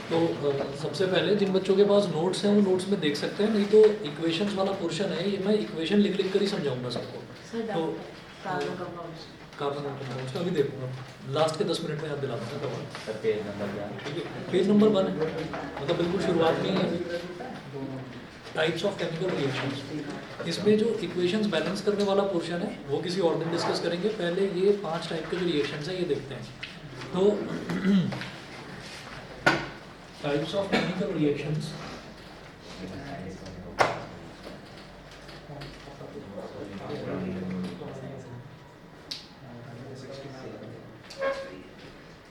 तो सबसे पहले जिन बच्चों के पास नोट्स हैं वो नोट्स में देख सकते हैं, नहीं तो इक्वेशंस वाला पोर्शन है, ये मैं इक्वेशन लिख लिख कर ही समझाऊंगा सबको। तो कार्बन कंपाउंड्स का अभी देखूंगा, लास्ट के 10 मिनट में याद दिला दूंगा कवर। सर पेज नंबर क्या है? ठीक है, पेज नंबर 1 है, मतलब बिल्कुल शुरुआत में ही है, टाइप्स ऑफ केमिकल रिएक्शंस। इसमें जो इक्वेशंस बैलेंस करने वाला पोर्शन है वो किसी और दिन डिस्कस करेंगे, पहले ये 5 टाइप के जो रिएक्शंस है ये देखते हैं। तो टाइप्स ऑफ केमिकल रिएक्शंस,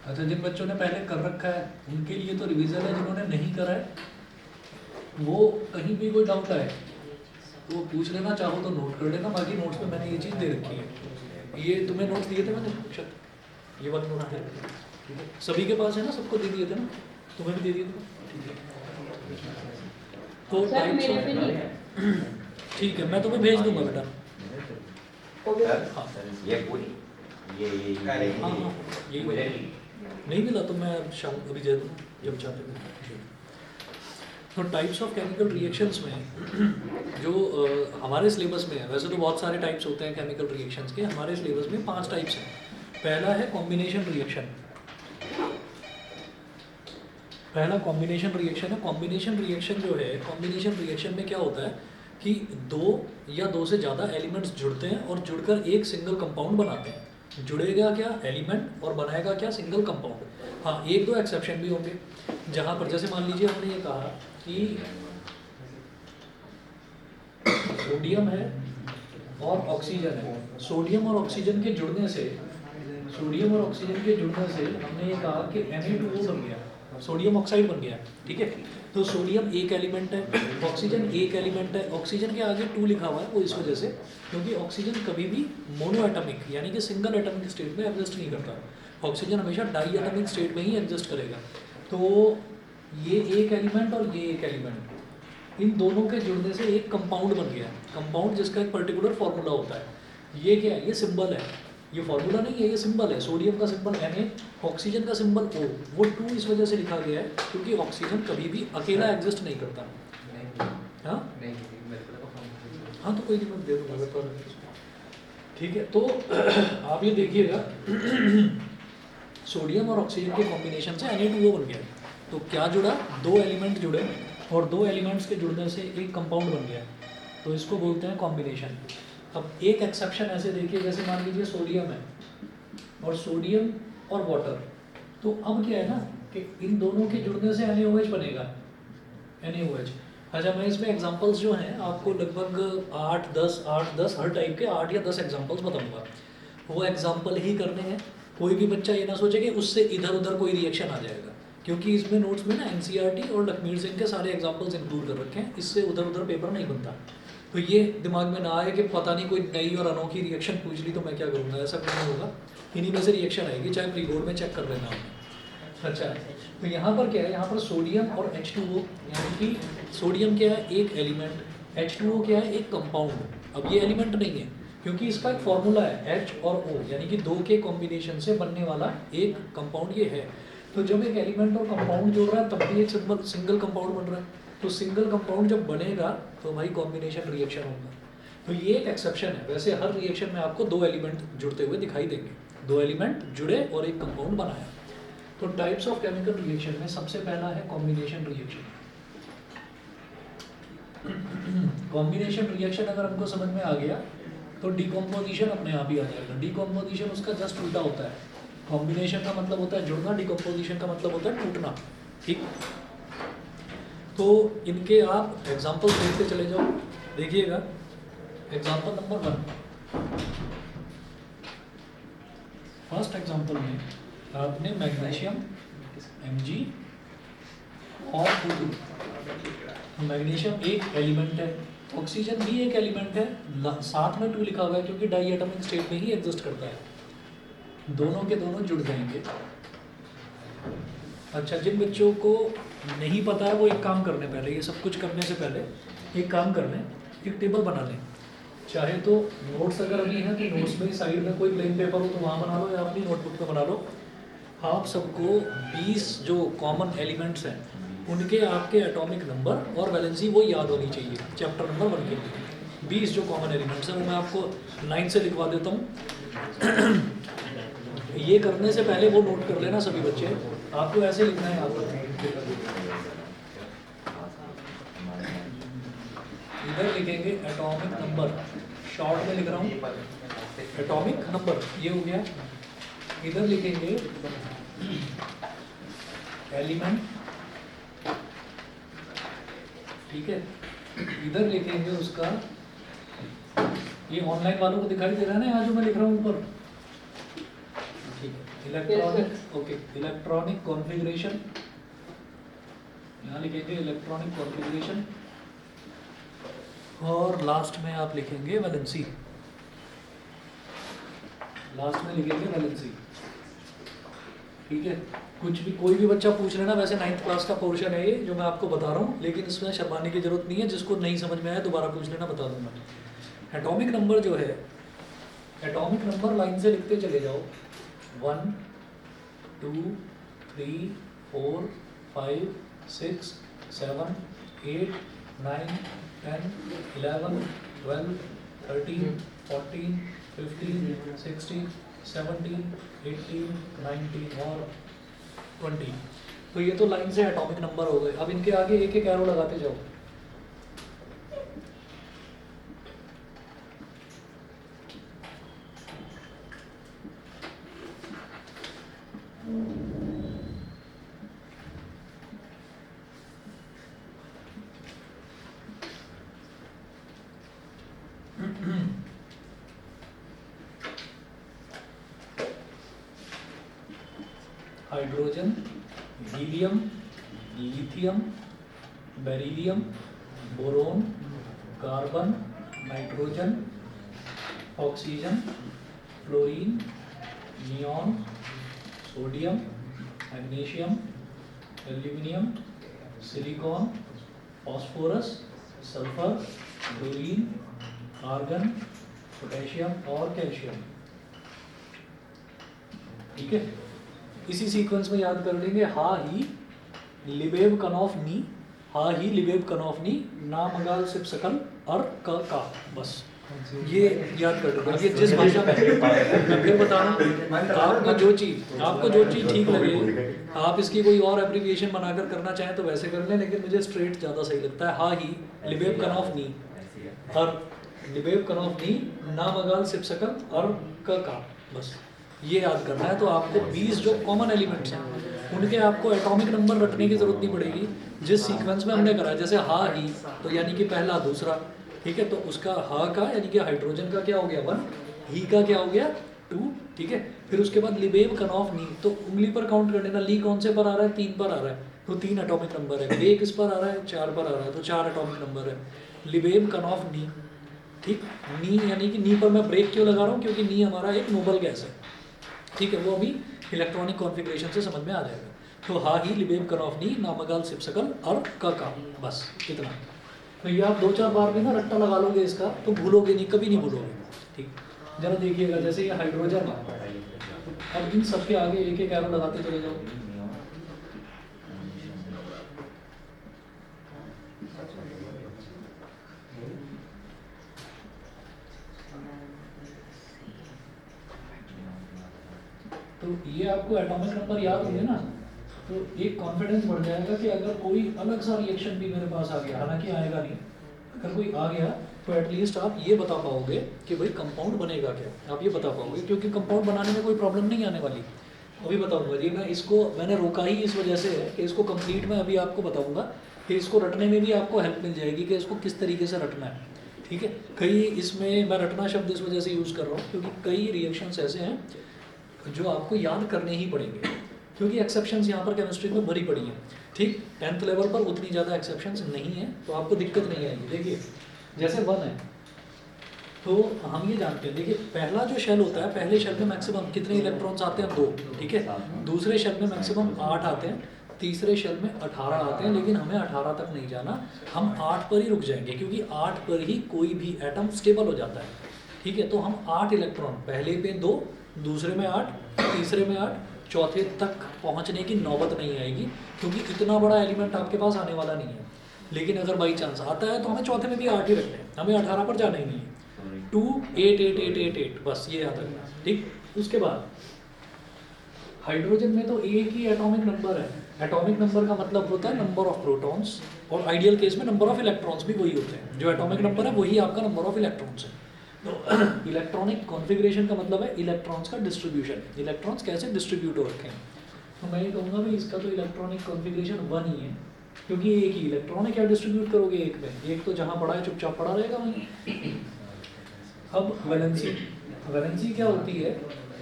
अच्छा जिन बच्चों ने पहले कर रखा है उनके लिए तो रिवीजन है, जिन्होंने नहीं करा है वो कहीं भी कोई डाउट आए तो वो पूछ लेना, चाहो तो नोट कर लेना, बाकी नोट्स में मैंने ये चीज़ दे रखी है। ये तुम्हें नोट्स दिए थे मैंने शायद, ये वाले नोट थे, ठीक है, सभी के पास है ना, सबको दे दिए थे ना, तुम्हें भी दे दिए थे, ठीक है। तो ठीक है, मैं तुम्हें भेज दूंगा बेटा। हाँ ये पूरी ये हाँ हाँ यही नहीं मिला तो मैं शाम अभी दे दूँ जब चाहते हो। तो टाइप्स ऑफ केमिकल रिएक्शंस में जो हमारे सिलेबस में है, वैसे तो बहुत सारे टाइप्स होते हैं केमिकल रिएक्शंस के, हमारे सिलेबस में 5 टाइप्स हैं। पहला है कॉम्बिनेशन रिएक्शन, पहला कॉम्बिनेशन रिएक्शन है। कॉम्बिनेशन रिएक्शन जो है, कॉम्बिनेशन रिएक्शन में क्या होता है कि 2 या 2 से ज़्यादा एलिमेंट्स जुड़ते हैं और जुड़कर एक सिंगल कंपाउंड बनाते हैं। जुड़ेगा क्या एलिमेंट और बनाएगा क्या सिंगल कंपाउंड। हाँ, 1-2 एक्सेप्शन भी होंगे, जहाँ पर जैसे मान लीजिए हमने ये कहा कि सोडियम है और ऑक्सीजन है, सोडियम और ऑक्सीजन के जुड़ने से, सोडियम और ऑक्सीजन के जुड़ने से हमने ये कहा कि Na2O बन गया, सोडियम ऑक्साइड बन गया, ठीक है। तो सोडियम एक एलिमेंट है, ऑक्सीजन एक एलिमेंट है, ऑक्सीजन के आगे 2 लिखा हुआ है वो इस वजह से क्योंकि ऑक्सीजन कभी भी मोनो एटमिक यानी कि सिंगल एटमिक स्टेट में एग्जिस्ट नहीं करता, ऑक्सीजन हमेशा डाई एटमिक स्टेट में ही एग्जिस्ट करेगा। तो ये एक एलिमेंट और ये एक एलिमेंट, इन दोनों के जुड़ने से एक कंपाउंड बन गया, कंपाउंड जिसका एक पर्टिकुलर फॉर्मूला होता है। ये क्या है, ये सिंबल है, ये फॉर्मूला नहीं है, ये सिंबल है। सोडियम का सिंबल Na, ऑक्सीजन का सिंबल O, वो 2 इस वजह से लिखा गया है क्योंकि ऑक्सीजन कभी भी अकेला एग्जिस्ट नहीं करता। हाँ हाँ तो कोई नहीं, मैं दे दूंगा पर, ठीक है। तो आप ये देखिएगा सोडियम और ऑक्सीजन के कॉम्बिनेशन से Na2O बन गया। तो क्या जुड़ा, 2 एलिमेंट जुड़े और 2 एलिमेंट्स के जुड़ने से एक कंपाउंड बन गया, तो इसको बोलते हैं कॉम्बिनेशन। अब एक एक्सेप्शन ऐसे देखिए, जैसे मान लीजिए सोडियम है और सोडियम और वाटर, तो अब क्या है ना कि इन दोनों के जुड़ने से NaOH बनेगा, NaOH। अच्छा मैं इसमें एग्जांपल्स जो हैं आपको लगभग 8-10 हर टाइप के 8 या 10 एग्जांपल्स बताऊंगा, वो एग्जांपल ही करने हैं। कोई भी बच्चा ये ना सोचे कि उससे इधर उधर कोई रिएक्शन आ जाएगा, क्योंकि इसमें नोट्स में ना NCERT और लखमीर सिंह के सारे एग्जांपल्स इंक्लूड कर रखे हैं, इससे उधर उधर पेपर नहीं बनता। तो ये दिमाग में ना आए कि पता नहीं कोई नई और अनोखी रिएक्शन पूछ ली तो मैं क्या करूँगा, ऐसा कुछ नहीं होगा, इन्हीं में से रिएक्शन आएगी, चाहे प्री बोर्ड में चेक कर लेना आपने। अच्छा तो यहाँ पर क्या है, यहाँ पर सोडियम और H2O, यानी कि सोडियम क्या है एक एलिमेंट, H2O क्या है एक कंपाउंड। अब ये एलिमेंट नहीं है क्योंकि इसका एक फॉर्मूला है H और O, यानी कि 2 के कॉम्बिनेशन से बनने वाला एक कंपाउंड ये है। तो जब एक एलिमेंट और कंपाउंड जोड़ रहा है तब भी एक सिंगल कंपाउंड बन रहा है, तो सिंगल कंपाउंड जब बनेगा तो भाई कॉम्बिनेशन रिएक्शन होगा। तो ये एक एक्सेप्शन है, वैसे हर रिएक्शन में आपको 2 एलिमेंट जुड़ते हुए दिखाई देंगे, 2 एलिमेंट जुड़े और एक कंपाउंड बनाया। तो टाइप्स ऑफ केमिकल रिएक्शन में सबसे पहला है कॉम्बिनेशन रिएक्शन। कॉम्बिनेशन रिएक्शन अगर हमको समझ में आ गया तो डिकम्पोजिशन अपने आप ही आ जाएगा। डिकम्पोजिशन उसका जस्ट उल्टा होता है, कॉम्बिनेशन का मतलब होता है जुड़ना, डिकम्पोजिशन का मतलब होता है टूटना, ठीक। तो इनके आप एग्जाम्पल देखते चले जाओ, देखिएगा एग्जाम्पल नंबर 1, फर्स्ट एग्जाम्पल में आपने मैग्नीशियम Mg और O2, मैग्नीशियम एक एलिमेंट है, ऑक्सीजन भी एक एलिमेंट है, साथ में 2 लिखा हुआ है क्योंकि डाई एटमिक स्टेट में ही एग्जिस्ट करता है, दोनों के दोनों जुड़ जाएंगे। अच्छा जिन बच्चों को नहीं पता है वो एक काम करने पहले, ये सब कुछ करने से पहले एक काम कर लें, एक टेबल बना लें। चाहे तो नोट्स अगर अभी हैं तो नोट्स में साइड में कोई प्लेन पेपर हो तो वहाँ बना लो, या अपनी नोटबुक में बना लो। आप सबको 20 जो कॉमन एलिमेंट्स हैं उनके आपके एटॉमिक नंबर और वैलेंसी वो याद होनी चाहिए चैप्टर नंबर 1 के लिए। 20 जो कॉमन एलिमेंट्स हैं वो मैं आपको 9 से लिखवा देता हूँ। ये करने से पहले वो नोट कर लेना सभी बच्चे, आपको ऐसे लिखना है यहाँ पर। इधर लिखेंगे एटॉमिक नंबर, शॉर्ट में लिख रहा हूँ एटॉमिक नंबर, ये हो गया। इधर लिखेंगे एलिमेंट, ठीक है। इधर लिखेंगे उसका, ये ऑनलाइन वालों को दिखाई दे रहा है ना यहाँ जो मैं लिख रहा हूँ ऊपर, ठीक है। इलेक्ट्रॉनिक, ओके, इलेक्ट्रॉनिक कॉन्फ़िगरेशन, यहाँ लिखेंगे इलेक्ट्रॉनिक कॉन्फ़िगरेशन, और लास्ट में आप लिखेंगे वैलेंसी, लास्ट में लिखेंगे वैलेंसी, ठीक है। कुछ भी कोई भी बच्चा पूछ लेना, वैसे 9th क्लास का पोर्शन है ये जो मैं आपको बता रहा हूँ, लेकिन इसमें शर्माने की जरूरत नहीं है, जिसको नहीं समझ में आया दोबारा पूछ लेना, बता दूंगा। एटॉमिक नंबर जो है, एटॉमिक नंबर लाइन से लिखते चले जाओ, 1 2 3 4 5 6 7 8 9 10 11 12 13 14 15 16 17 18 19 और 20। तो ये तो लाइन से एटॉमिक नंबर हो गए। अब इनके आगे एक एक एरो लगाते जाओ। Hydrogen, helium, lithium, beryllium, boron, carbon, nitrogen, oxygen, fluorine, neon, sodium, magnesium, aluminium, silicon, phosphorus, sulphur, chlorine, argon, potassium और कैल्शियम, ठीक है। इसी सीक्वेंस में याद कर लेंगे, हा ही लिबेब कनॉफ नी, हा ही लिबेब कनॉफ नी, ना मगाल सिप सकल और का, बस ये याद कर लेंगे। ये जिस भाषा में, मैं फिर बता रहा हूँ, आपको जो चीज़ ठीक लगे, आप इसकी कोई और एब्रिविएशन बनाकर करना चाहें तो वैसे कर लें, लेकिन मुझे स्ट्रेट ज़्यादा सही लगता है। हा ही लिबेब कनॉफ नी और लिबेब कनॉफ नी, ना मगाल सिप सकल और का, बस ये याद करना है। तो आपको 20 जो कॉमन एलिमेंट्स हैं उनके आपको एटॉमिक नंबर रखने की जरूरत नहीं पड़ेगी, जिस सीक्वेंस में हमने करा है। जैसे हा ही, तो यानी कि पहला दूसरा, ठीक है। तो उसका हा का यानी कि हाइड्रोजन का क्या हो गया 1, ही का क्या हो गया 2, ठीक है। फिर उसके बाद लिबेब कनॉफ नी, तो उंगली पर काउंट कर लेना, ली कौन से पर आ रहा है, 3 पर आ रहा है, तो 3 एटॉमिक नंबर है। बे किस पर आ रहा है, 4 पर आ रहा है, तो 4 एटॉमिक नंबर है। लिबेब कनॉफ नी, ठीक। नी यानी कि नी पर मैं ब्रेक क्यों लगा रहा हूँ, क्योंकि नी हमारा एक नोबल गैस है, ठीक है। वो अभी इलेक्ट्रॉनिक कॉन्फ़िगरेशन से समझ में आ जाएगा। तो हा ही लिबेब कनॉफ नी, नामगाल सिप सकल और का, बस इतना। तो ये आप 2-4 बार भी ना रट्टा लगा लोगे इसका, तो भूलोगे नहीं, कभी नहीं भूलोगे, ठीक। जरा देखिएगा, जैसे ये हाइड्रोजन है, अब इन सब के आगे एक एक एरो लगाते चले जाओ। तो ये आपको एटॉमिक नंबर याद होंगे ना, तो एक कॉन्फिडेंस बढ़ जाएगा कि अगर कोई अलग सा रिएक्शन भी मेरे पास आ गया, हालांकि आएगा नहीं, अगर कोई आ गया तो एटलीस्ट आप ये बता पाओगे कि भाई कंपाउंड बनेगा क्या, आप ये बता पाओगे, क्योंकि कंपाउंड बनाने में कोई प्रॉब्लम नहीं आने वाली। अभी बताऊंगा जी, मैंने रोका ही इस वजह से है कि इसको कंप्लीट मैं अभी आपको बताऊंगा कि इसको रटने में भी आपको हेल्प मिल जाएगी कि इसको किस तरीके से रटना है, ठीक है। कई इसमें मैं रटना शब्द इस वजह से यूज़ कर रहा हूँ क्योंकि कई रिएक्शंस ऐसे हैं जो आपको याद करने ही पड़ेंगे, क्योंकि एक्सेप्शंस यहाँ पर केमिस्ट्री में भरी पड़ी हैं, ठीक। 10th लेवल पर उतनी ज़्यादा एक्सेप्शंस नहीं है, तो आपको दिक्कत नहीं आएगी। देखिए जैसे 1 है तो हम ये जानते हैं, देखिए पहला जो शेल होता है, पहले शेल में मैक्सिमम कितने इलेक्ट्रॉन्स आते हैं, 2, ठीक है। दूसरे शेल में मैक्सिमम 8 आते हैं, तीसरे शेल में 18 आते हैं, लेकिन हमें 18 तक नहीं जाना, हम 8 पर ही रुक जाएंगे, क्योंकि 8 पर ही कोई भी एटम स्टेबल हो जाता है, ठीक है। तो हम 8 इलेक्ट्रॉन, पहले पे 2, दूसरे में 8, तीसरे में 8, चौथे तक पहुंचने की नौबत नहीं आएगी, क्योंकि इतना बड़ा एलिमेंट आपके पास आने वाला नहीं है। लेकिन अगर बाई चांस आता है तो हमें चौथे में भी 8 ही रखना है, हमें 18 पर जाना ही नहीं है। 2 8 8 8 8 8 बस ये याद रखना, ठीक। उसके बाद हाइड्रोजन में तो एक ही एटॉमिक नंबर है। एटॉमिक नंबर का मतलब होता है नंबर ऑफ प्रोटॉन्स, और आइडियल केस में नंबर ऑफ इलेक्ट्रॉन्स भी वही होते हैं। जो एटॉमिक नंबर है वही आपका नंबर ऑफ इलेक्ट्रॉन्स है। तो इलेक्ट्रॉनिक कॉन्फ़िगरेशन का मतलब है इलेक्ट्रॉन्स का डिस्ट्रीब्यूशन, इलेक्ट्रॉन्स कैसे डिस्ट्रीब्यूट हो रखे हैं। तो मैं ये कहूँगा भाई इसका तो इलेक्ट्रॉनिक कॉन्फ़िगरेशन 1 ही है, क्योंकि एक ही इलेक्ट्रॉन है, क्या डिस्ट्रीब्यूट करोगे एक में, एक तो जहाँ पड़ा है चुपचाप पड़ा रहेगा वहीं। अब वैलेंसी, वैलेंसी क्या होती है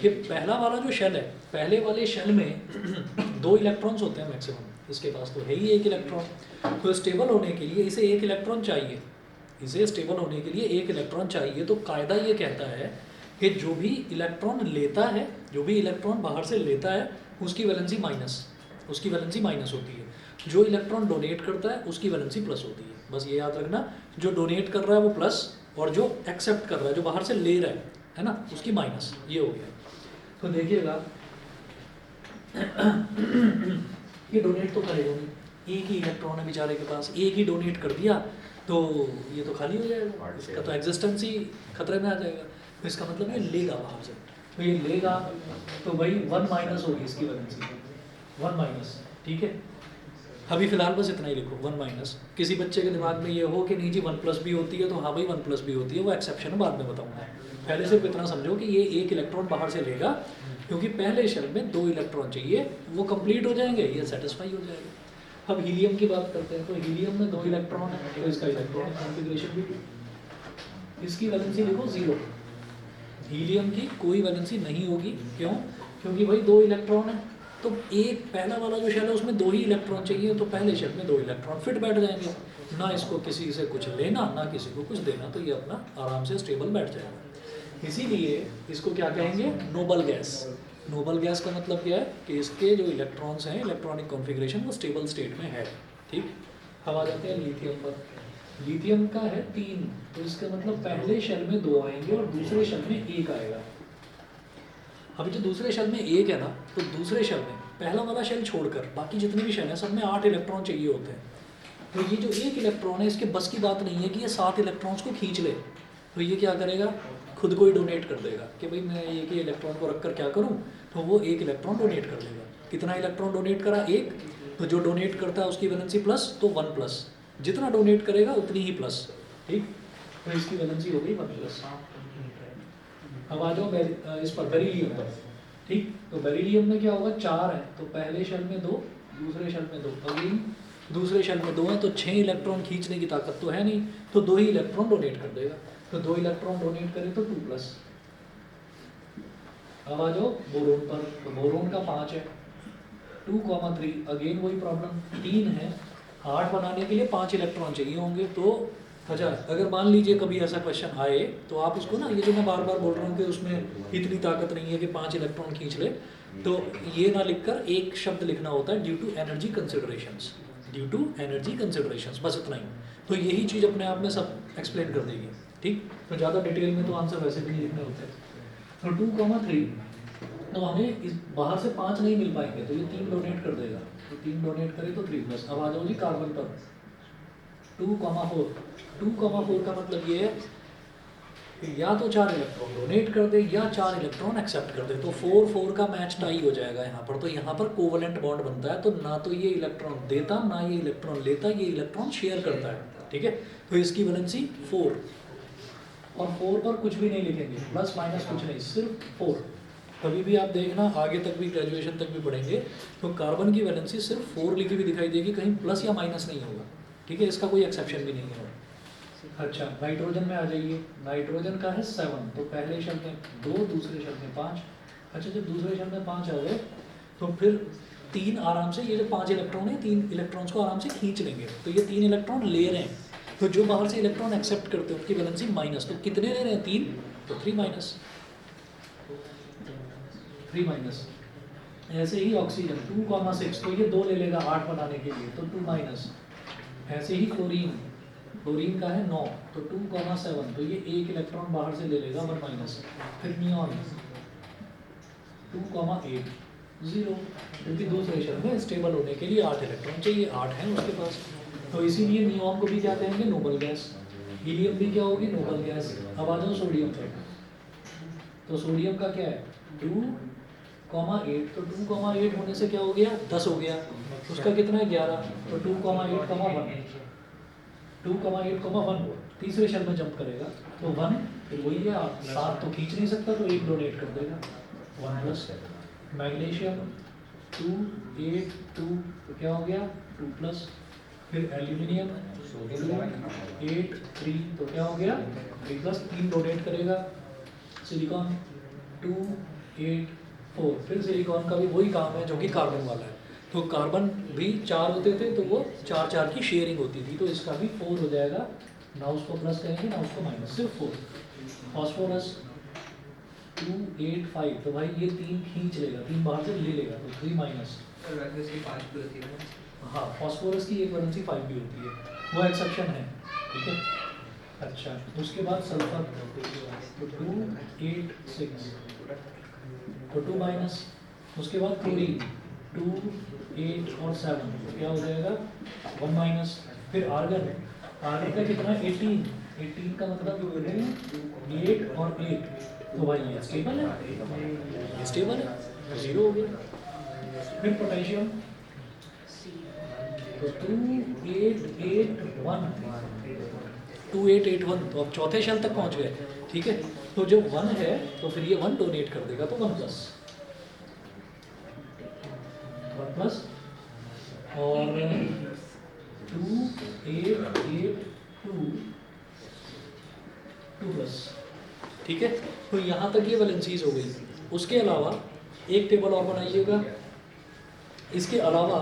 कि पहला वाला जो शेल है, पहले वाले शेल में 2 इलेक्ट्रॉन्स होते हैं मैक्सिमम, इसके पास तो है ही एक इलेक्ट्रॉन। तो स्टेबल होने के लिए इसे एक इलेक्ट्रॉन चाहिए, इसे स्टेबल होने के लिए एक इलेक्ट्रॉन चाहिए। तो कायदा ये कहता है कि जो भी इलेक्ट्रॉन लेता है, जो भी इलेक्ट्रॉन बाहर से लेता है, उसकी वैलेंसी माइनस, उसकी वैलेंसी माइनस होती है। जो इलेक्ट्रॉन डोनेट करता है उसकी वैलेंसी प्लस होती है। बस ये याद रखना, जो डोनेट कर रहा है वो प्लस, और जो एक्सेप्ट कर रहा है, जो बाहर से ले रहा है ना, उसकी माइनस। ये हो गया। तो देखिएगा ये डोनेट तो करेगा नहीं, एक ही इलेक्ट्रॉन है बेचारे के पास, एक ही डोनेट कर दिया तो ये तो खाली हो जाएगा, इसका तो एग्जिस्टेंस ही खतरे में आ जाएगा। तो इसका मतलब ये लेगा बाहर से, तो ये लेगा तो भाई 1 माइनस होगी इसकी वैलेंसी, 1 माइनस, ठीक है। अभी फिलहाल बस इतना ही लिखो, 1 माइनस। किसी बच्चे के दिमाग में ये हो कि नहीं जी 1 प्लस भी होती है, तो हाँ भाई 1 प्लस भी होती है, वो एक्सेप्शन बाद में बताऊंगा। पहले सिर्फ इतना समझो कि ये एक इलेक्ट्रॉन बाहर से लेगा, क्योंकि पहले शेल में 2 इलेक्ट्रॉन चाहिए, वो कंप्लीट हो जाएंगे, ये सेटिस्फाई हो जाएगा। अब हीलियम की बात करते हैं, तो हीलियम में 2 इलेक्ट्रॉन है, तो इसका इलेक्ट्रॉनिक कॉन्फ़िगरेशन भी, इसकी वैलेंसी देखो 0। हीलियम की कोई वैलेंसी नहीं होगी, क्यों? क्योंकि भाई 2 इलेक्ट्रॉन है, तो एक पहला वाला जो शेल है उसमें 2 ही इलेक्ट्रॉन चाहिए, तो पहले शेल में 2 इलेक्ट्रॉन फिट बैठ जाएंगे, ना इसको किसी से कुछ लेना ना किसी को कुछ देना, तो ये अपना आराम से स्टेबल बैठ जाएगा। इसीलिए इसको क्या कहेंगे, नोबल गैस। नोबल गैस का मतलब क्या है कि इसके जो इलेक्ट्रॉन्स हैं, इलेक्ट्रॉनिक कॉन्फ़िगरेशन वो स्टेबल स्टेट में है, ठीक। अब आ जाते हैं लिथियम पर। लिथियम का है 3, तो इसका मतलब पहले शेल में 2 आएंगे और दूसरे शेल में 1 आएगा। अभी जो दूसरे शेल में 1 है ना, तो दूसरे शेल में पहला वाला शेल छोड़कर बाकी जितने भी शेल हैं सब में 8 इलेक्ट्रॉन चाहिए होते हैं। तो ये जो 1 इलेक्ट्रॉन है, इसके बस की बात नहीं है कि ये 7 इलेक्ट्रॉन्स को खींच ले, तो ये क्या करेगा, खुद को ही डोनेट कर देगा कि भाई मैं एक ही इलेक्ट्रॉन को रख कर क्या करूँ, तो वो 1 इलेक्ट्रॉन डोनेट कर देगा। कितना इलेक्ट्रॉन डोनेट करा, 1, तो जो डोनेट करता है उसकी वैलेंसी प्लस, तो 1 प्लस, जितना डोनेट करेगा उतनी ही प्लस, ठीक। तो इसकी वैलेंसी हो गई 1 प्लस। अब आ जाओ इस पर बेरिलियम पर, ठीक। तो बेरिलियम में क्या होगा, 4 है, तो पहले शेल में 2, दूसरे शेल में 2, अगेन दूसरे शेल में 2 है, तो 6 इलेक्ट्रॉन खींचने की ताकत तो है नहीं, तो 2 ही इलेक्ट्रॉन डोनेट कर देगा। तो 2 इलेक्ट्रॉन डोनेट करे तो 2 प्लस। अब आ जाओ बोरोन पर, तो बोरोन का 5 है, 2,3, अगेन वही प्रॉब्लम, 3 है, 8 बनाने के लिए 5 इलेक्ट्रॉन चाहिए होंगे। तो अच्छा, अगर मान लीजिए कभी ऐसा क्वेश्चन आए तो आप उसको ना, ये जो मैं बार बार बोल रहा हूँ कि उसमें इतनी ताकत नहीं है कि 5 इलेक्ट्रॉन खींच ले, तो ये ना लिखकर एक शब्द लिखना होता है, due to energy considerations, due to energy considerations, बस इतना ही। तो यही चीज़ अपने आप में सब एक्सप्लेन कर देगी, ठीक। तो ज़्यादा डिटेल में तो आंसर वैसे भी नहीं लिखने होते। तो 2,3, तो हमें इस बाहर से 5 नहीं मिल पाएंगे, तो ये 3 डोनेट कर देगा, तो 3 डोनेट करे तो 3 प्लस। अब आ जाओ जी कार्बन पर, 2,4, 2,4 का मतलब ये है कि या तो 4 इलेक्ट्रॉन डोनेट कर दे या 4 इलेक्ट्रॉन एक्सेप्ट कर दे, तो 4-4 का मैच टाई हो जाएगा यहाँ पर। तो यहाँ पर कोवलेंट बॉन्ड बनता है, तो ना तो ये इलेक्ट्रॉन देता ना ये इलेक्ट्रॉन लेता, ये इलेक्ट्रॉन शेयर करता है, ठीक है। तो इसकी वैलेंसी 4, और 4 पर कुछ भी नहीं लिखेंगे, प्लस माइनस कुछ नहीं, सिर्फ 4। कभी भी आप देखना, आगे तक भी ग्रेजुएशन तक भी पढ़ेंगे, तो कार्बन की वैलेंसी सिर्फ 4 लिखी हुई दिखाई देगी, कहीं प्लस या माइनस नहीं होगा, ठीक है। इसका कोई एक्सेप्शन भी नहीं है। अच्छा, नाइट्रोजन में आ जाइए। नाइट्रोजन का है 7, तो पहले शेल में 2, दूसरे शेल में 5। अच्छा, जब दूसरे शेल में 5 आ गए तो फिर 3 आराम से, ये जो 5 इलेक्ट्रॉन है 3 इलेक्ट्रॉन्स को आराम से खींच लेंगे, तो ये 3 इलेक्ट्रॉन ले रहे हैं, तो जो बाहर से इलेक्ट्रॉन एक्सेप्ट करते हैं उनकी वैलेंसी माइनस। तो कितने ले रहे हैं, 3, तो 3 माइनस, 3 माइनस। ऐसे ही ऑक्सीजन 2,6, तो ये 2 ले लेगा 8 बनाने के लिए, तो 2 माइनस। ऐसे ही क्लोरीन, क्लोरीन का है 9, तो 2,7, तो ये 1 इलेक्ट्रॉन बाहर से ले लेगा, 1 माइनस। फिर नियॉन 2,8, 0, क्योंकि दूसरे शेल में स्टेबल होने के लिए 8 इलेक्ट्रॉन चाहिए, 8 हैं उसके पास। तो इसीलिए नियॉन को भी क्या कहेंगे, नोबल गैस। हीलियम भी क्या होगी, नोबल गैस। अब आ जाओ सोडियम पे। तो सोडियम का क्या है 2,8, तो 2,8 होने से क्या हो गया 10 हो गया, उसका कितना है 11, तो 2,8,1, 2,8,1 तीसरे शेल में जंप करेगा तो 1, फिर वही है, आप 7 तो खींच नहीं सकता तो 1 डोनेट कर देगा, 1 प्लस। मैग्नीशियम 2, 8, 2 तो क्या हो गया 2 प्लस। फिर एल्यूमिनियम 2, 8, 3 तो क्या हो गया 3 प्लस, 3 डोनेट करेगा। सिलिकॉन 2, 8, 4, फिर सिलिकॉन का भी वही काम है जो कि कार्बन वाला है। तो कार्बन भी 4 होते थे तो वो 4 4 की शेयरिंग होती थी, तो इसका भी 4 हो जाएगा, ना उसको प्लस करेंगे ना उसको माइनस, सिर्फ 4। फॉस्फोरस 2, 8, 5 तो भाई ये 3 खींच लेगा, 3 बाहर से ले लेगा तो 3 माइनस। हाँ, फॉस्फोरस की एक वैलेंसी 5 भी होती है, वो एक्सेप्शन है, ठीक है। अच्छा, उसके बाद सल्फर तो 2, 8, 6 तो 2 माइनस। उसके बाद क्लोरीन 2, 8 और 7 तो क्या हो जाएगा 1 माइनस। फिर आर्गन, आर्गन का कितना है 18, 18 का मतलब 8 और 8 तो भाई ये स्टेबल है, ये स्टेबल है तो 0 हो गया। फिर पोटेशियम तो 2, 8, 8, 1 2, 8, 8, 1 तो अब चौथे शेल तक पहुंच गए, ठीक है। तो जब 1 है तो फिर ये 1 डोनेट कर देगा तो 1 प्लस, 1 प्लस और 2, 8, 8, 2 प्लस, ठीक है। तो यहाँ तक ये वैलेंसीज हो गई। उसके अलावा एक टेबल और बनाइएगा, इसके अलावा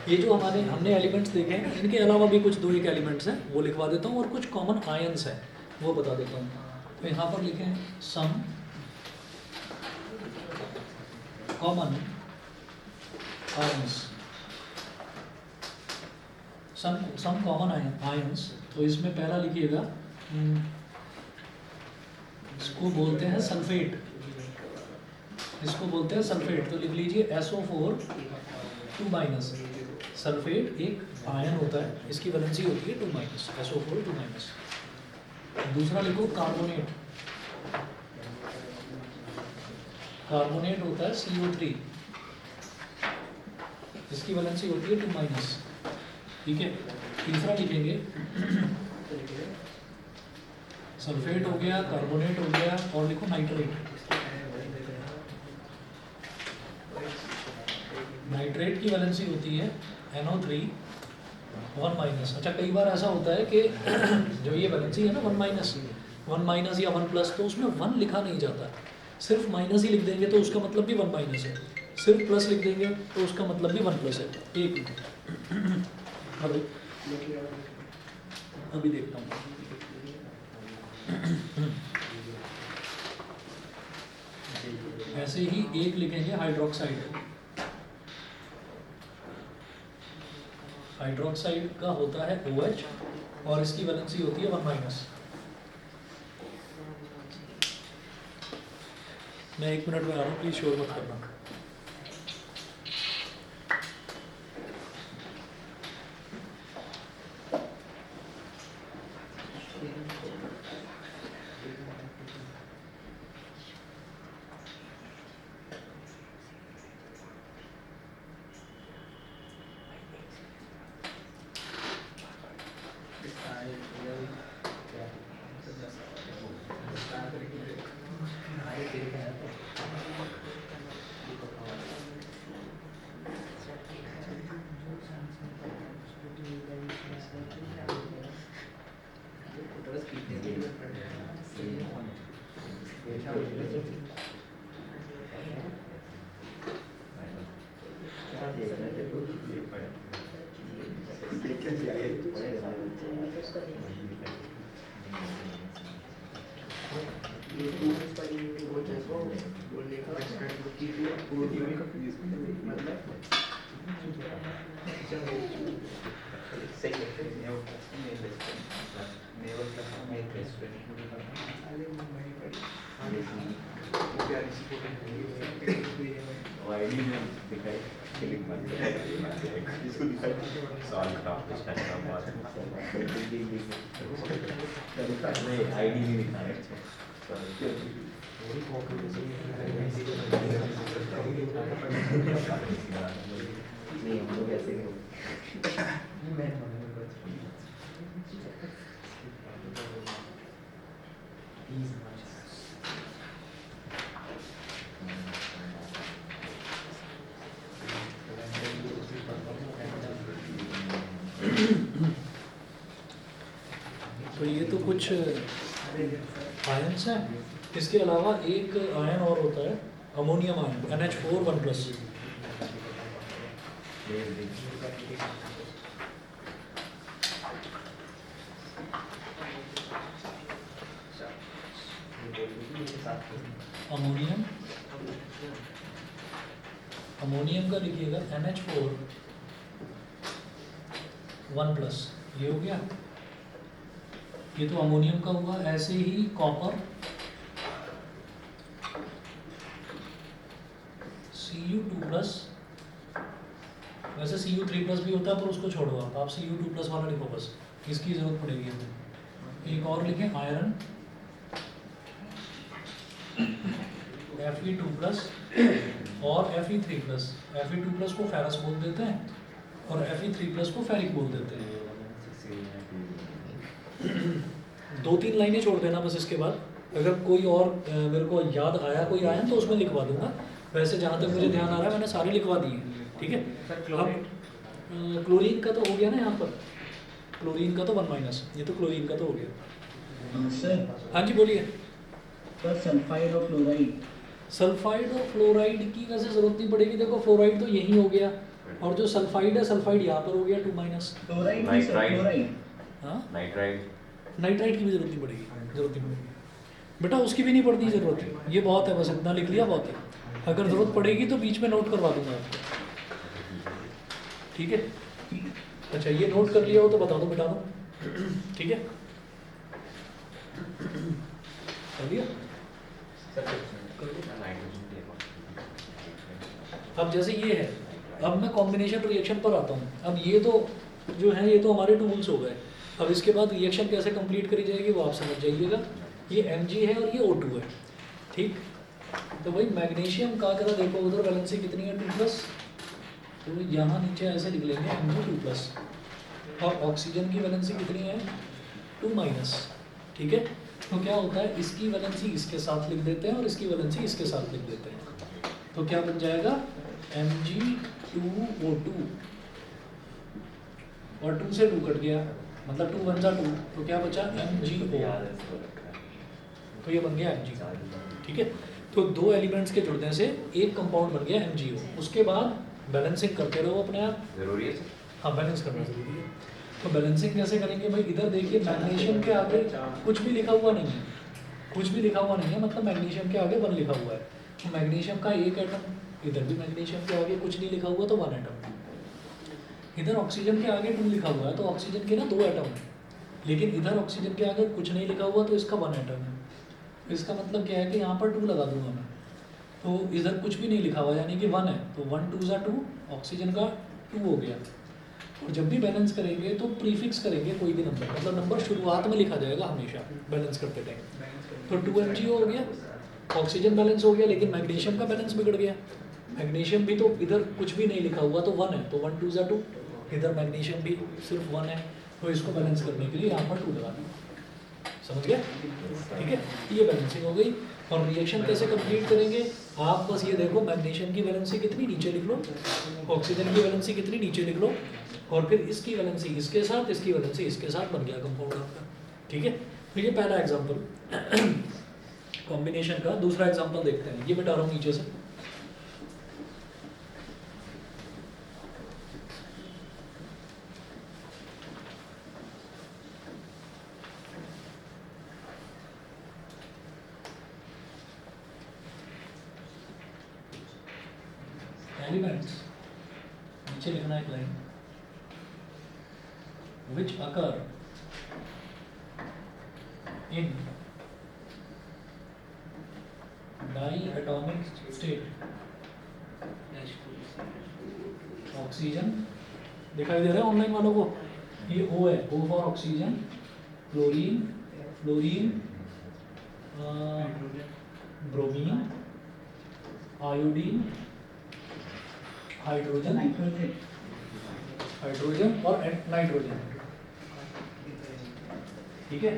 ये जो हमने एलिमेंट्स देखे हैं, इनके अलावा भी कुछ 2 एक एलिमेंट्स हैं वो लिखवा देता हूँ, और कुछ कॉमन आयंस हैं वो बता देता हूँ। तो यहाँ पर लिखें some common ions, some common ions. तो इसमें पहला लिखिएगा, इसको बोलते हैं सल्फेट, इसको बोलते हैं सल्फेट। तो लिख लीजिए SO4 2 माइनस। सल्फेट एक आयन होता है, इसकी वैलेंसी होती है 2 माइनस, SO4 2 माइनस। दूसरा लिखो कार्बोनेट, कार्बोनेट होता है CO3, इसकी वैलेंसी होती है 2 माइनस, ठीक है। तीसरा लिखेंगे सल्फेट हो गया, कार्बोनेट हो गया, और लिखो नाइट्रेट, नाइट्रेट की वैलेंसी होती है NO3 1 माइनस। अच्छा, कई बार ऐसा होता है कि जो ये वैलेंसी है ना 1 माइनस या 1 प्लस, तो उसमें 1 लिखा नहीं जाता, सिर्फ माइनस ही लिख देंगे तो उसका मतलब भी 1 माइनस है, सिर्फ प्लस लिख देंगे तो उसका मतलब भी 1 प्लस है। एक अभी देखता हूँ। ऐसे ही एक लिखेंगे हाइड्रोक्साइड, हाइड्रोक्साइड का होता है OH और इसकी वैलेंसी होती है 1 माइनस। मैं 1 मिनट में आ रहा हूँ, प्लीज शोर मत करना। वो आईडी में दिखाई क्लिक मत इसको दिखाई सॉल्व टॉप पे स्टार्ट का बात नहीं आईडी नहीं दिखा रहा है नहीं हम लोग ऐसे तो ये तो कुछ आयन्स हैं। इसके अलावा एक आयन और होता है ammonium ion NH4 1+। Ammonium ammonium का लिखिएगा NH4 1+। ये हो गया, ये तो अमोनियम का हुआ। ऐसे ही कॉपर Cu2+, वैसे Cu3+ भी होता है पर उसको छोड़ो आप Cu2+ वाला लिखो बस, इसकी जरूरत पड़ेगी हमें। एक और लिखें आयरन Fe2+ और Fe3+। Fe2+ को फेरस बोल देते हैं और Fe3+ को फेरिक बोल देते हैं। 2-3 लाइनें छोड़ देना बस। इसके बाद अगर कोई और मेरे को याद आया कोई आयन तो उसमें लिखवा दूंगा। वैसे जहाँ तक मुझे ध्यान आ रहा है मैंने सारे लिखवा दिए, ठीक है। अब क्लोरीन का तो हो गया ना, यहाँ पर क्लोरीन का तो 1-, ये तो क्लोरीन का तो हो गया। सर हाँ जी बोलिए। पर सल्फाइड और क्लोराइड, सल्फाइड और फ्लोराइड की वैसे जरूरत नहीं पड़ेगी। देखो फ्लोराइड तो यही हो गया और जो सल्फाइड है सल्फाइड यहाँ पर हो गया 2-। क्लोराइड नहीं सर, क्लोराइड। हाँ नाइट्राइड नाइट्राइड की भी जरूरत नहीं पड़ेगी, जरूरत नहीं पड़ेगी बेटा, उसकी भी नहीं पड़ती जरूरत। ये बहुत है, बस इतना लिख लिया बहुत है। अगर जरूरत पड़ेगी तो बीच में नोट करवा दूंगा आपको, ठीक है। अच्छा ये नोट कर लिया हो तो बता दो, मिटा दो, ठीक है। कर दिया? अब जैसे ये है, अब मैं कॉम्बिनेशन रिएक्शन पर आता हूँ। अब ये तो जो है ये तो हमारे टूल्स हो गए। अब इसके बाद रिएक्शन कैसे कंप्लीट करी जाएगी वो आप समझ जाइएगा। ये Mg है और ये O2 है, ठीक। तो भाई मैग्नीशियम का अगर देखो उधर वैलेंसी कितनी है 2+, तो यहाँ नीचे ऐसे लिख लेंगे Mg2+। और ऑक्सीजन की वैलेंसी कितनी है 2-, ठीक है। तो क्या होता है, इसकी वैलेंसी इसके साथ लिख देते हैं और इसकी वैलेंसी इसके साथ लिख देते हैं। तो क्या बन जाएगा Mg2O2 और 2 से 2 कट गया, मतलब 2 1 2, तो क्या बचा MgO। तो ये बन गया Mg, ठीक है। तो 2 एलिमेंट्स के जुड़ने से एक कंपाउंड बन गया MgO। उसके बाद बैलेंसिंग करते रहो अपने आप। जरूरी है। हाँ बैलेंस करना जरूरी है। तो बैलेंसिंग कैसे करेंगे भाई, इधर देखिए मैग्नीशियम के आगे कुछ भी लिखा हुआ नहीं है, कुछ भी लिखा हुआ नहीं है, मतलब मैग्नीशियम के आगे 1 लिखा हुआ है। तो मैग्नीशियम का एक एटम, इधर भी मैग्नीशियम के आगे कुछ नहीं लिखा हुआ तो 1 एटम। इधर ऑक्सीजन के आगे 2 लिखा हुआ है तो ऑक्सीजन के ना 2 एटम है। लेकिन इधर ऑक्सीजन के आगे कुछ नहीं लिखा हुआ तो इसका 1 एटम है। इसका मतलब क्या है कि यहाँ पर 2 लगा दूंगा मैं, तो इधर कुछ भी नहीं लिखा हुआ यानी कि 1 है, तो 1 2 2, ऑक्सीजन का 2 हो गया। और जब भी बैलेंस करेंगे तो प्रीफिक्स करेंगे कोई भी नंबर, मतलब नंबर शुरुआत में लिखा जाएगा हमेशा बैलेंस करते टाइम। तो 2 MgO हो गया, ऑक्सीजन बैलेंस हो गया, लेकिन मैग्नीशियम का बैलेंस बिगड़ गया। मैग्नीशियम भी तो इधर कुछ भी नहीं लिखा हुआ तो 1 है, तो 1 2 2, इधर मैग्नीशियम भी सिर्फ 1 है, तो इसको बैलेंस करने के लिए यहाँ पर 2 लगा दिया। समझ गया, ठीक है। ये बैलेंसिंग हो गई। और रिएक्शन कैसे कंप्लीट करेंगे, आप बस ये देखो मैग्नीशियम की वैलेंसी कितनी नीचे लिख लो, ऑक्सीजन की वैलेंसी कितनी नीचे लिख लो, और फिर इसकी वैलेंसी इसके साथ, इसकी वैलेंसी इसके साथ, बन गया कंपाउंड आपका, ठीक है। तो ये पहला एग्जांपल कॉम्बिनेशन का। दूसरा एग्जांपल देखते हैं, ये मिटा रहा हूँ नीचे से। एलिमेंट्स नीचे लिखना एक line, which occur in diatomic state oxygen दिखाई दे रहा है ऑनलाइन वालों को? ये O है, O for oxygen, chlorine, fluorine, bromine, iodine, hydrogen, Nitrogen. Hydrogen और नाइट्रोजन। ठीक है,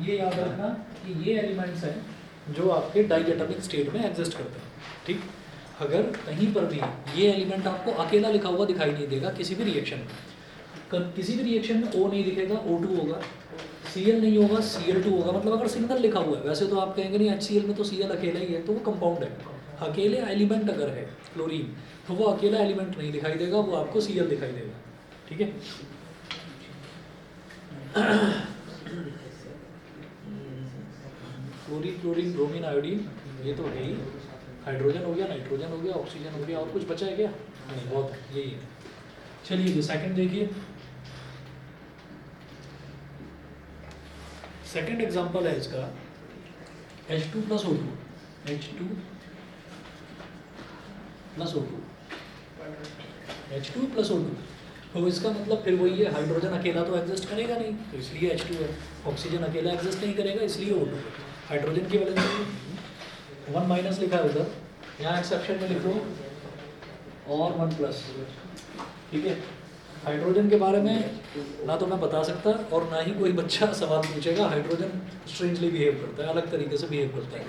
ये याद रखना कि ये एलिमेंट्स हैं जो आपके डाइएटॉमिक स्टेट में एग्जिस्ट करते हैं। ठीक, अगर कहीं पर भी ये एलिमेंट आपको अकेला लिखा हुआ दिखाई नहीं देगा किसी भी रिएक्शन में, किसी भी रिएक्शन में O नहीं दिखेगा, O2 होगा, Cl नहीं होगा, Cl2 होगा। मतलब अगर सिंगल लिखा हुआ है, वैसे तो आप कहेंगे नहीं HCl में तो Cl अकेला ही है, तो वो कंपाउंड है। अकेले एलिमेंट अगर है क्लोरीन, तो वो अकेला एलिमेंट नहीं दिखाई देगा, वो आपको Cl दिखाई देगा। ठीक है, क्लोरीन, क्लोरीन, ब्रोमीन, आयोडीन, ये तो है ही। हाइड्रोजन हो गया, नाइट्रोजन हो गया, ऑक्सीजन हो गया, और कुछ बचा है क्या? नहीं, बहुत है, यही है। चलिए जो सेकंड देखिए, सेकंड एग्जांपल है इसका H2 plus O2, H2 plus O2, H2 plus O2। तो इसका मतलब फिर वही है, हाइड्रोजन अकेला तो एग्जिस्ट करेगा नहीं, तो इसलिए H2 है। ऑक्सीजन अकेला एग्जिस्ट नहीं करेगा, इसलिए O2 है। हाइड्रोजन की वैलेंसी 1 माइनस लिखा है उधर, यहाँ एक्सेप्शन में लिखो और 1 प्लस। ठीक है, हाइड्रोजन के बारे में ना तो मैं बता सकता और ना ही कोई बच्चा सवाल पूछेगा। हाइड्रोजन स्ट्रेंजली बिहेव करता है, अलग तरीके से बिहेव करता है।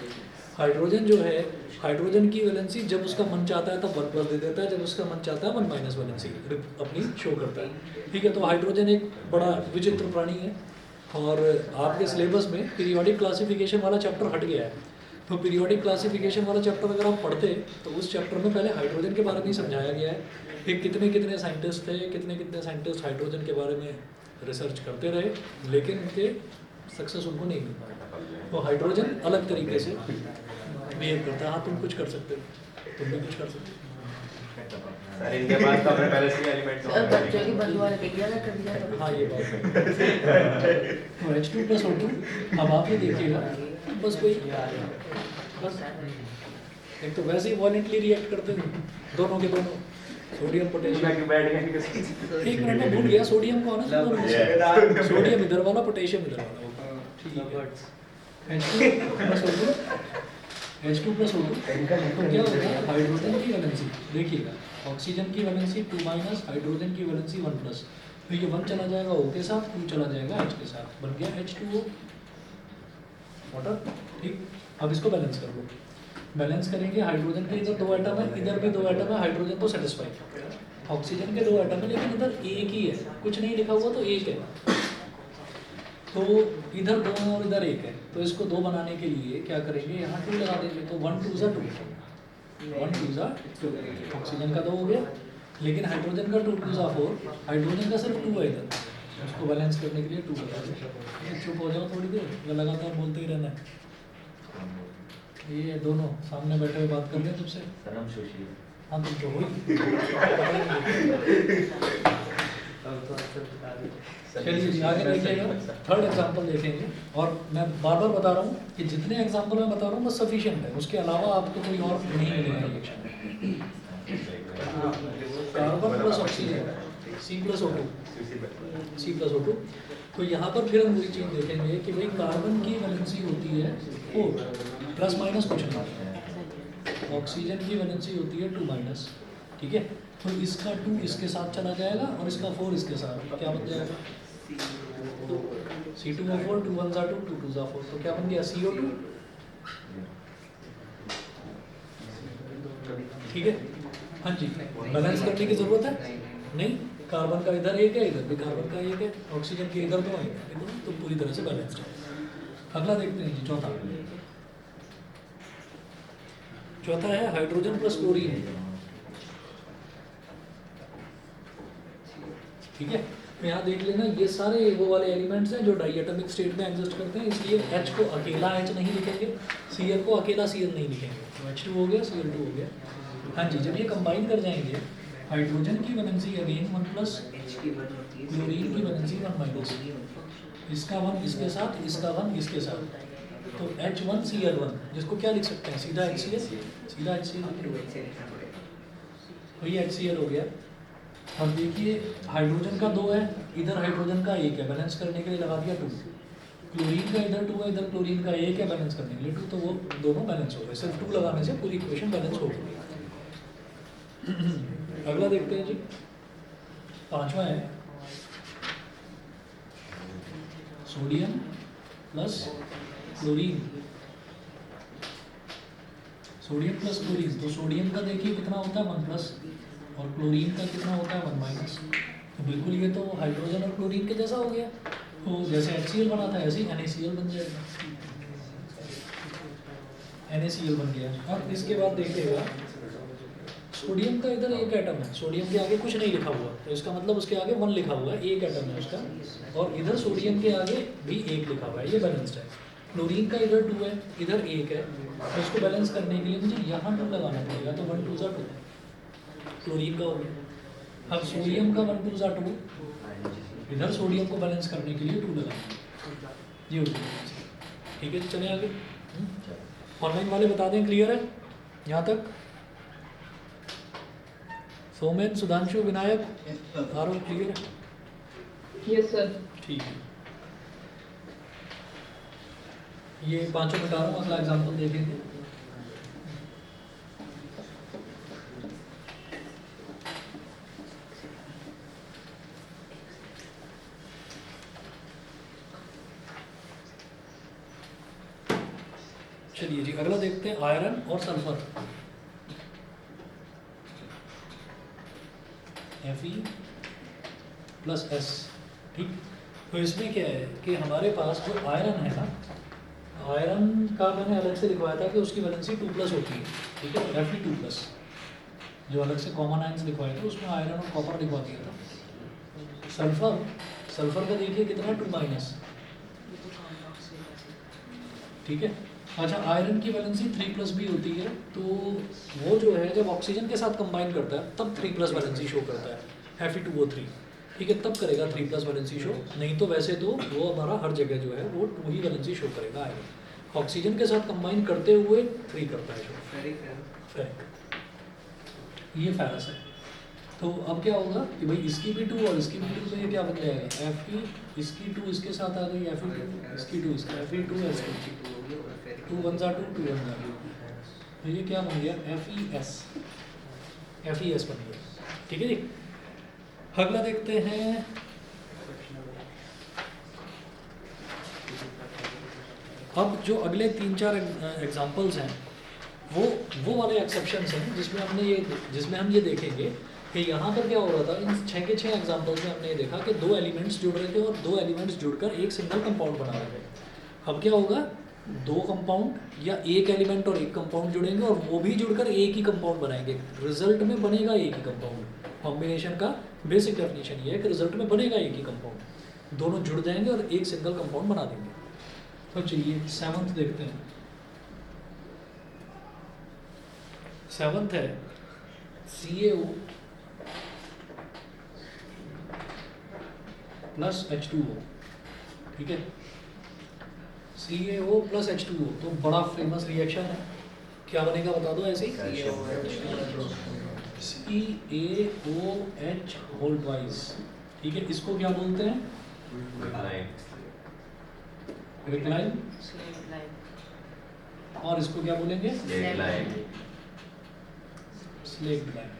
हाइड्रोजन जो है, हाइड्रोजन की वैलेंसी जब उसका मन चाहता है तब 1 प्लस दे देता है, जब उसका मन चाहता है 1 माइनस वैलेंसी अपनी शो करता है। ठीक है, तो हाइड्रोजन एक बड़ा विचित्र प्राणी है और आपके सिलेबस में पीरियोडिक क्लासिफिकेशन वाला चैप्टर हट गया है। तो पीरियोडिक क्लासिफिकेशन वाला चैप्टर अगर आप पढ़ते तो उस चैप्टर में पहले हाइड्रोजन के बारे में ही समझाया गया है कि कितने कितने साइंटिस्ट थे, कितने कितने साइंटिस्ट हाइड्रोजन के बारे में रिसर्च करते रहे, लेकिन उनके सक्सेस उनको नहीं मिल पाया। तो हाइड्रोजन अलग तरीके से बिहेव करता है। हाँ, तुम कुछ कर सकते हो, तुम भी कुछ कर सकते हो। सर इनके पास तो अपने पहले से एलिमेंट्स बच्चों की बदुआ लग गया ना कर दिया। हाँ, ये बात है। तो H2 प्लस O2, अब आप ये देखिएगा, बस कोई बस एक तो वैसे ही वॉलेंटली रिएक्ट करते थे दोनों के दोनों, सोडियम पोटेशियम। एक मिनट में भूल गया, सोडियम कौन है? सोडियम इधर वाला, पोटेशियम इधर वाला। ठीक है, H2 प्लस O2 तो क्या होगा? हाइड्रोजन की वैलेंसी देखिएगा, ऑक्सीजन की वैलेंसी 2 माइनस, हाइड्रोजन की वैलेंसी 1 प्लस। तो ये 1 चला जाएगा O के साथ, 2 चला जाएगा H के साथ, बन गया H2O वाटर। ठीक, अब इसको बैलेंस कर लो। बैलेंस करेंगे, हाइड्रोजन के इधर 2 एटम है, इधर भी 2 एटम है, हाइड्रोजन तो सेटिस्फाई। ऑक्सीजन के 2 एटम है, लेकिन इधर एक ही है, कुछ नहीं लिखा हुआ तो एक है। तो इधर 2 और इधर 1 है, तो इसको 2 बनाने के लिए क्या करेंगे, यहाँ 2 लगा देंगे। तो 1 2 ज़ा 2, 1 2 ज़ा 2। ऑक्सीजन का 2 हो गया, लेकिन हाइड्रोजन का 2 2 ज़ा 4, हाइड्रोजन का सिर्फ 2 है इधर। उसको बैलेंस करने के लिए 2 लगा देंगे। चुप हो जाओ थोड़ी देर, या लगातार बोलते ही रहना है। ये दोनों सामने बैठे हुए बात कर रहे हैं तुमसे। शर्म सुशी। हाँ, तुम तो हो। चलिए जी, आगे देखिएगा, थर्ड एग्जांपल देखेंगे। और मैं बार बार बता रहा हूँ कि जितने एग्जांपल मैं बता रहा हूँ बस सफिशिएंट है, उसके अलावा आपको कोई और नहीं मिलेगा reaction. Carbon plus oxygen, C plus O2, C plus O2। तो यहाँ पर फिर हम वही चीज़ देखेंगे कि भाई कार्बन की वैलेंसी होती है 4, प्लस माइनस कुछ नहीं। ऑक्सीजन की वैलेंसी होती है 2 माइनस। ठीक है, तो इसका 2 इसके साथ चला जाएगा और इसका 4 इसके साथ, क्या बन जाएगा? C2O4, 2 1 ज़ा 2, 2 2 ज़ा 4। तो क्या बन गया? CO2। ठीक है, हाँ जी, बैलेंस करने की जरूरत है नहीं। कार्बन का इधर 1 है, इधर भी कार्बन का 1 है, ऑक्सीजन के इधर 2 है, इधर तो पूरी तरह से बैलेंस्ड है। अगला देखते हैं जी, चौथा है हाइड्रोजन प्लस क्लोरीन। ठीक है, तो यहाँ देख लेना, ये सारे वो वाले एलिमेंट्स हैं जो डाइएटॉमिक स्टेट में एग्जिस्ट करते हैं, इसलिए H को अकेला H नहीं लिखेंगे, Cl को अकेला Cl नहीं लिखेंगे। तो H2 हो गया, Cl2 हो गया। हाँ जी, जब ये कंबाइन कर जाएंगे, हाइड्रोजन की वैलेंसी अगेन 1 प्लस, क्लोरीन की वैलेंसी 1 माइनस, इसका 1 इसके साथ, इसका 1 इसके साथ। तो H1Cl1, जिसको क्या लिख सकते हैं? सीधा HCl, सीधा HCl। तो ये HCl हो गया। अब देखिए हाइड्रोजन का 2 है, इधर हाइड्रोजन का 1 है, बैलेंस करने के लिए लगा दिया 2। क्लोरीन का इधर 2 है, इधर क्लोरीन का 1 है, बैलेंस करने के लिए 2, तो वो दोनों बैलेंस हो गए। सिर्फ 2 लगाने से पूरी इक्वेशन बैलेंस हो गई। अगला देखते हैं जी, 5वां है sodium plus chlorine. Sodium plus chlorine, तो सोडियम का देखिए कितना होता है 1 प्लस, और क्लोरीन का कितना होता है 1 माइनस। तो बिल्कुल ये तो हाइड्रोजन और क्लोरीन के जैसा हो गया। तो जैसे HCl बना था ऐसे ही NaCl बन जाएगा, NaCl बन गया। अब इसके बाद देखिएगा सोडियम का इधर 1 एटम है, सोडियम के आगे कुछ नहीं लिखा हुआ, तो इसका मतलब उसके आगे 1 लिखा हुआ है, 1 एटम है उसका, और इधर सोडियम के आगे भी 1 लिखा हुआ है, ये बैलेंस्ड है। क्लोरीन का इधर 2 है, इधर 1 है, तो इसको बैलेंस करने के लिए मुझे यहाँ 2 लगाना पड़ेगा, तो 1 2 ज़ा 2 क्लोरीन का हो गया। अब सोडियम का 1 2 ज़ा 2, इधर सोडियम को बैलेंस करने के लिए 2 लगाना, ये हो गया। ठीक है, चले आगे। ऑनलाइन वाले बता दें, क्लियर है यहाँ तक? सोमेन, सुधांशु, विनायक, आरोप क्लियर है? Yes sir. ठीक है, ये 5 मिटा रहा हूँ, अगला एग्जाम्पल देखेंगे। चलिए जी, अगला देखते हैं आयरन और सल्फर। Fe plus S. ठीक, तो इसमें क्या है कि हमारे पास जो आयरन है ना, आयरन का मैंने अलग से लिखवाया था कि उसकी वैलेंसी 2 प्लस होती है। ठीक है, Fe2 प्लस, जो अलग से कॉमन आयंस लिखवाए थे उसमें आयरन और कॉपर लिखवा दिया था। सल्फर का देखिए कितना 2 माइनस। ठीक है, अच्छा, आयरन की वैलेंसी 3 प्लस भी होती है, तो वो जो है जब ऑक्सीजन के साथ कंबाइन करता है तब 3 प्लस वैलेंसी शो करता है, Fe2O3। ठीक है, तब करेगा 3 प्लस वैलेंसी शो, नहीं तो वैसे तो वो हमारा हर जगह जो है वो 2 ही वैलेंसी शो करेगा आयरन। ऑक्सीजन के साथ कंबाइन करते हुए 3 करता है शो। फेरिक, ये फेरस है। तो अब क्या होगा कि भाई इसकी भी 2 और इसकी भी 2, तो ये क्या बन जाएगा Fe, इसकी 2 इसके साथ आ गई Fe2, इसकी 2 इसका Fe2 SO2, 2 1 जा 2 2 1 जा 2, तो ये क्या बन गया FeS बन गया। ठीक है जी, अगला देखते हैं अब जो अगले 3-4 एग्जांपल्स हैं वो वाले एक्सेप्शंस हैं जिसमें हम ये देखेंगे कि यहाँ पर क्या हो रहा था। इन 6 के 6 एग्जांपल्स में हमने ये देखा कि 2 एलिमेंट्स जुड़ रहे थे और 2 एलिमेंट्स जुड़कर एक सिंगल कंपाउंड बना रहे थे। अब क्या होगा, 2 कंपाउंड या एक एलिमेंट और एक कंपाउंड जुड़ेंगे और वो भी जुड़कर एक ही कंपाउंड बनाएंगे, रिजल्ट में बनेगा एक ही कंपाउंड। कॉम्बिनेशन का बेसिक डेफिनेशन ये है कि रिजल्ट में बनेगा एक ही कंपाउंड, दोनों जुड़ जाएंगे और एक सिंगल कंपाउंड बना देंगे। तो चलिए 7th देखते हैं। 7th है CaO प्लस H2O। ठीक है, CaO प्लस H2O तो बड़ा फेमस रिएक्शन है। क्या बनेगा बता दो ऐसे ही, CaOH होल ट्वाइस। ठीक है, इसको क्या बोलते हैं, रिक्लाइन, और इसको क्या बोलेंगे, स्लेक्ट लाइन।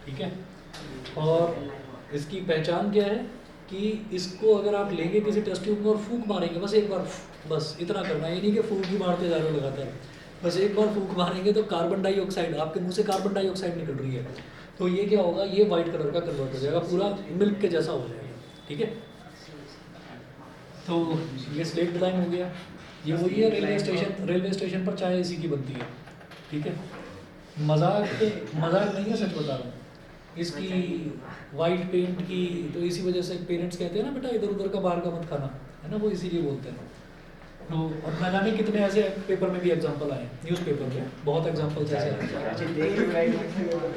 ठीक है, और इसकी पहचान क्या है कि इसको अगर आप लेंगे किसी टेस्ट ट्यूब में और फूंक मारेंगे, बस एक बार, बस इतना करना है, ये नहीं कि फूंक ही मारते जा रहे हो लगातार, बस एक बार फूंक मारेंगे तो कार्बन डाइऑक्साइड, आपके मुंह से कार्बन डाइऑक्साइड निकल रही है, तो ये क्या होगा, ये वाइट कलर का कन्वर्ट हो जाएगा, पूरा मिल्क के जैसा हो जाएगा। ठीक है, तो ये स्लेक्ट लाइन हो गया। ये वही है, रेलवे स्टेशन पर चाय इसी की बनती है। ठीक है, मजाक नहीं है, सच बता रहा हूँ। इसकी वाइट पेंट की तो इसी वजह से पेरेंट्स कहते हैं ना, बेटा इधर उधर का बाहर का मत खाना, है ना, वो इसीलिए बोलते हैं। तो अब मैं जाने कितने ऐसे पेपर में भी एग्जांपल आए, न्यूज़पेपर में बहुत एग्जांपल्स ऐसे आए।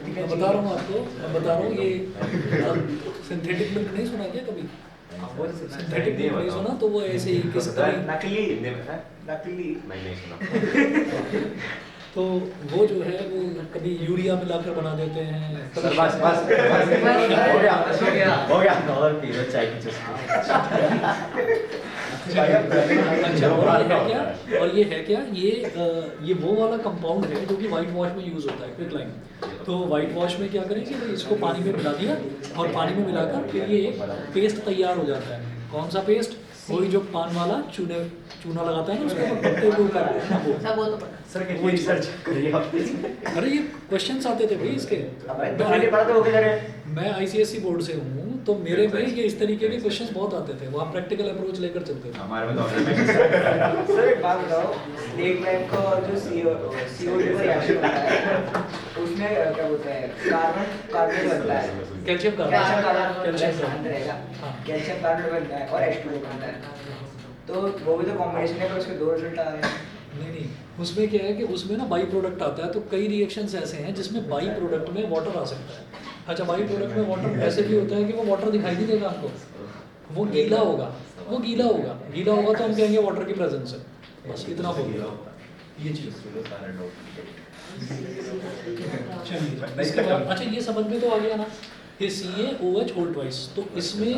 मैं बता रहा हूँ आपको, मैं बता रहा हूँ, ये सिंथेटिक मिल्क नहीं सुना क्या कभी? सिंथेटिक मिल्क नहीं सुना, तो वो ऐसे ही किस तरह नकली मैंने नहीं सुना। तो वो जो है वो कभी यूरिया मिलाकर बना देते हैं, सर बस बस हो गया और पी लो चाय की चुस्की। अच्छा, और ये है क्या, ये वो वाला कंपाउंड है जो कि वाइट वॉश में यूज होता है, क्विक लाइम। तो वाइट वॉश में क्या करेंगे, तो इसको पानी में मिला दिया और पानी में मिलाकर फिर ये एक पेस्ट तैयार हो जाता है। कौन सा पेस्ट? वही जो पान वाला चूना लगाता है ना, उसके ऊपर पत्ते को कर सब वो तो पता। सर कितनी रिसर्च करी आपने? अरे ये क्वेश्चंस आते थे भाई इसके। पढ़ाते हो किधर है? मैं ICSE बोर्ड से हूँ, तो मेरे में ये इस तरीके के क्वेश्चंस बहुत आते थे, वहाँ प्रैक्टिकल अप्रोच लेकर चलते थे। हमारे में तो सर एक बात बताओ, स्नेक प्लांट का जो CO2 का रिएक्शन होता है उसमें क्या बोलते हैं, कार्बन बनता है, कैल्शियम कार्बन रहेगा, हाँ। कैल्शियम कार्बन बनता है और H2O बनता है। तो वो भी तो कॉम्बिनेशन है, पर उसके दो रिजल्ट आ रहे हैं। नहीं, उसमें क्या है कि उसमें ना बाई प्रोडक्ट आता है, तो कई रिएक्शंस ऐसे हैं जिसमें बाई प्रोडक्ट में वाटर आ सकता है। अच्छा, बाई प्रोडक्ट में वाटर ऐसे भी होता है कि वो वाटर दिखाई नहीं देगा आपको, वो गीला होगा, गीला होगा तो हम कहेंगे वाटर की प्रेजेंस है। बस इतना हो गया ये चीज़। चलिए इसके बाद, अच्छा ये समझ में तो आ गया ना, ये CaOH होल ट्वाइस। तो इसमें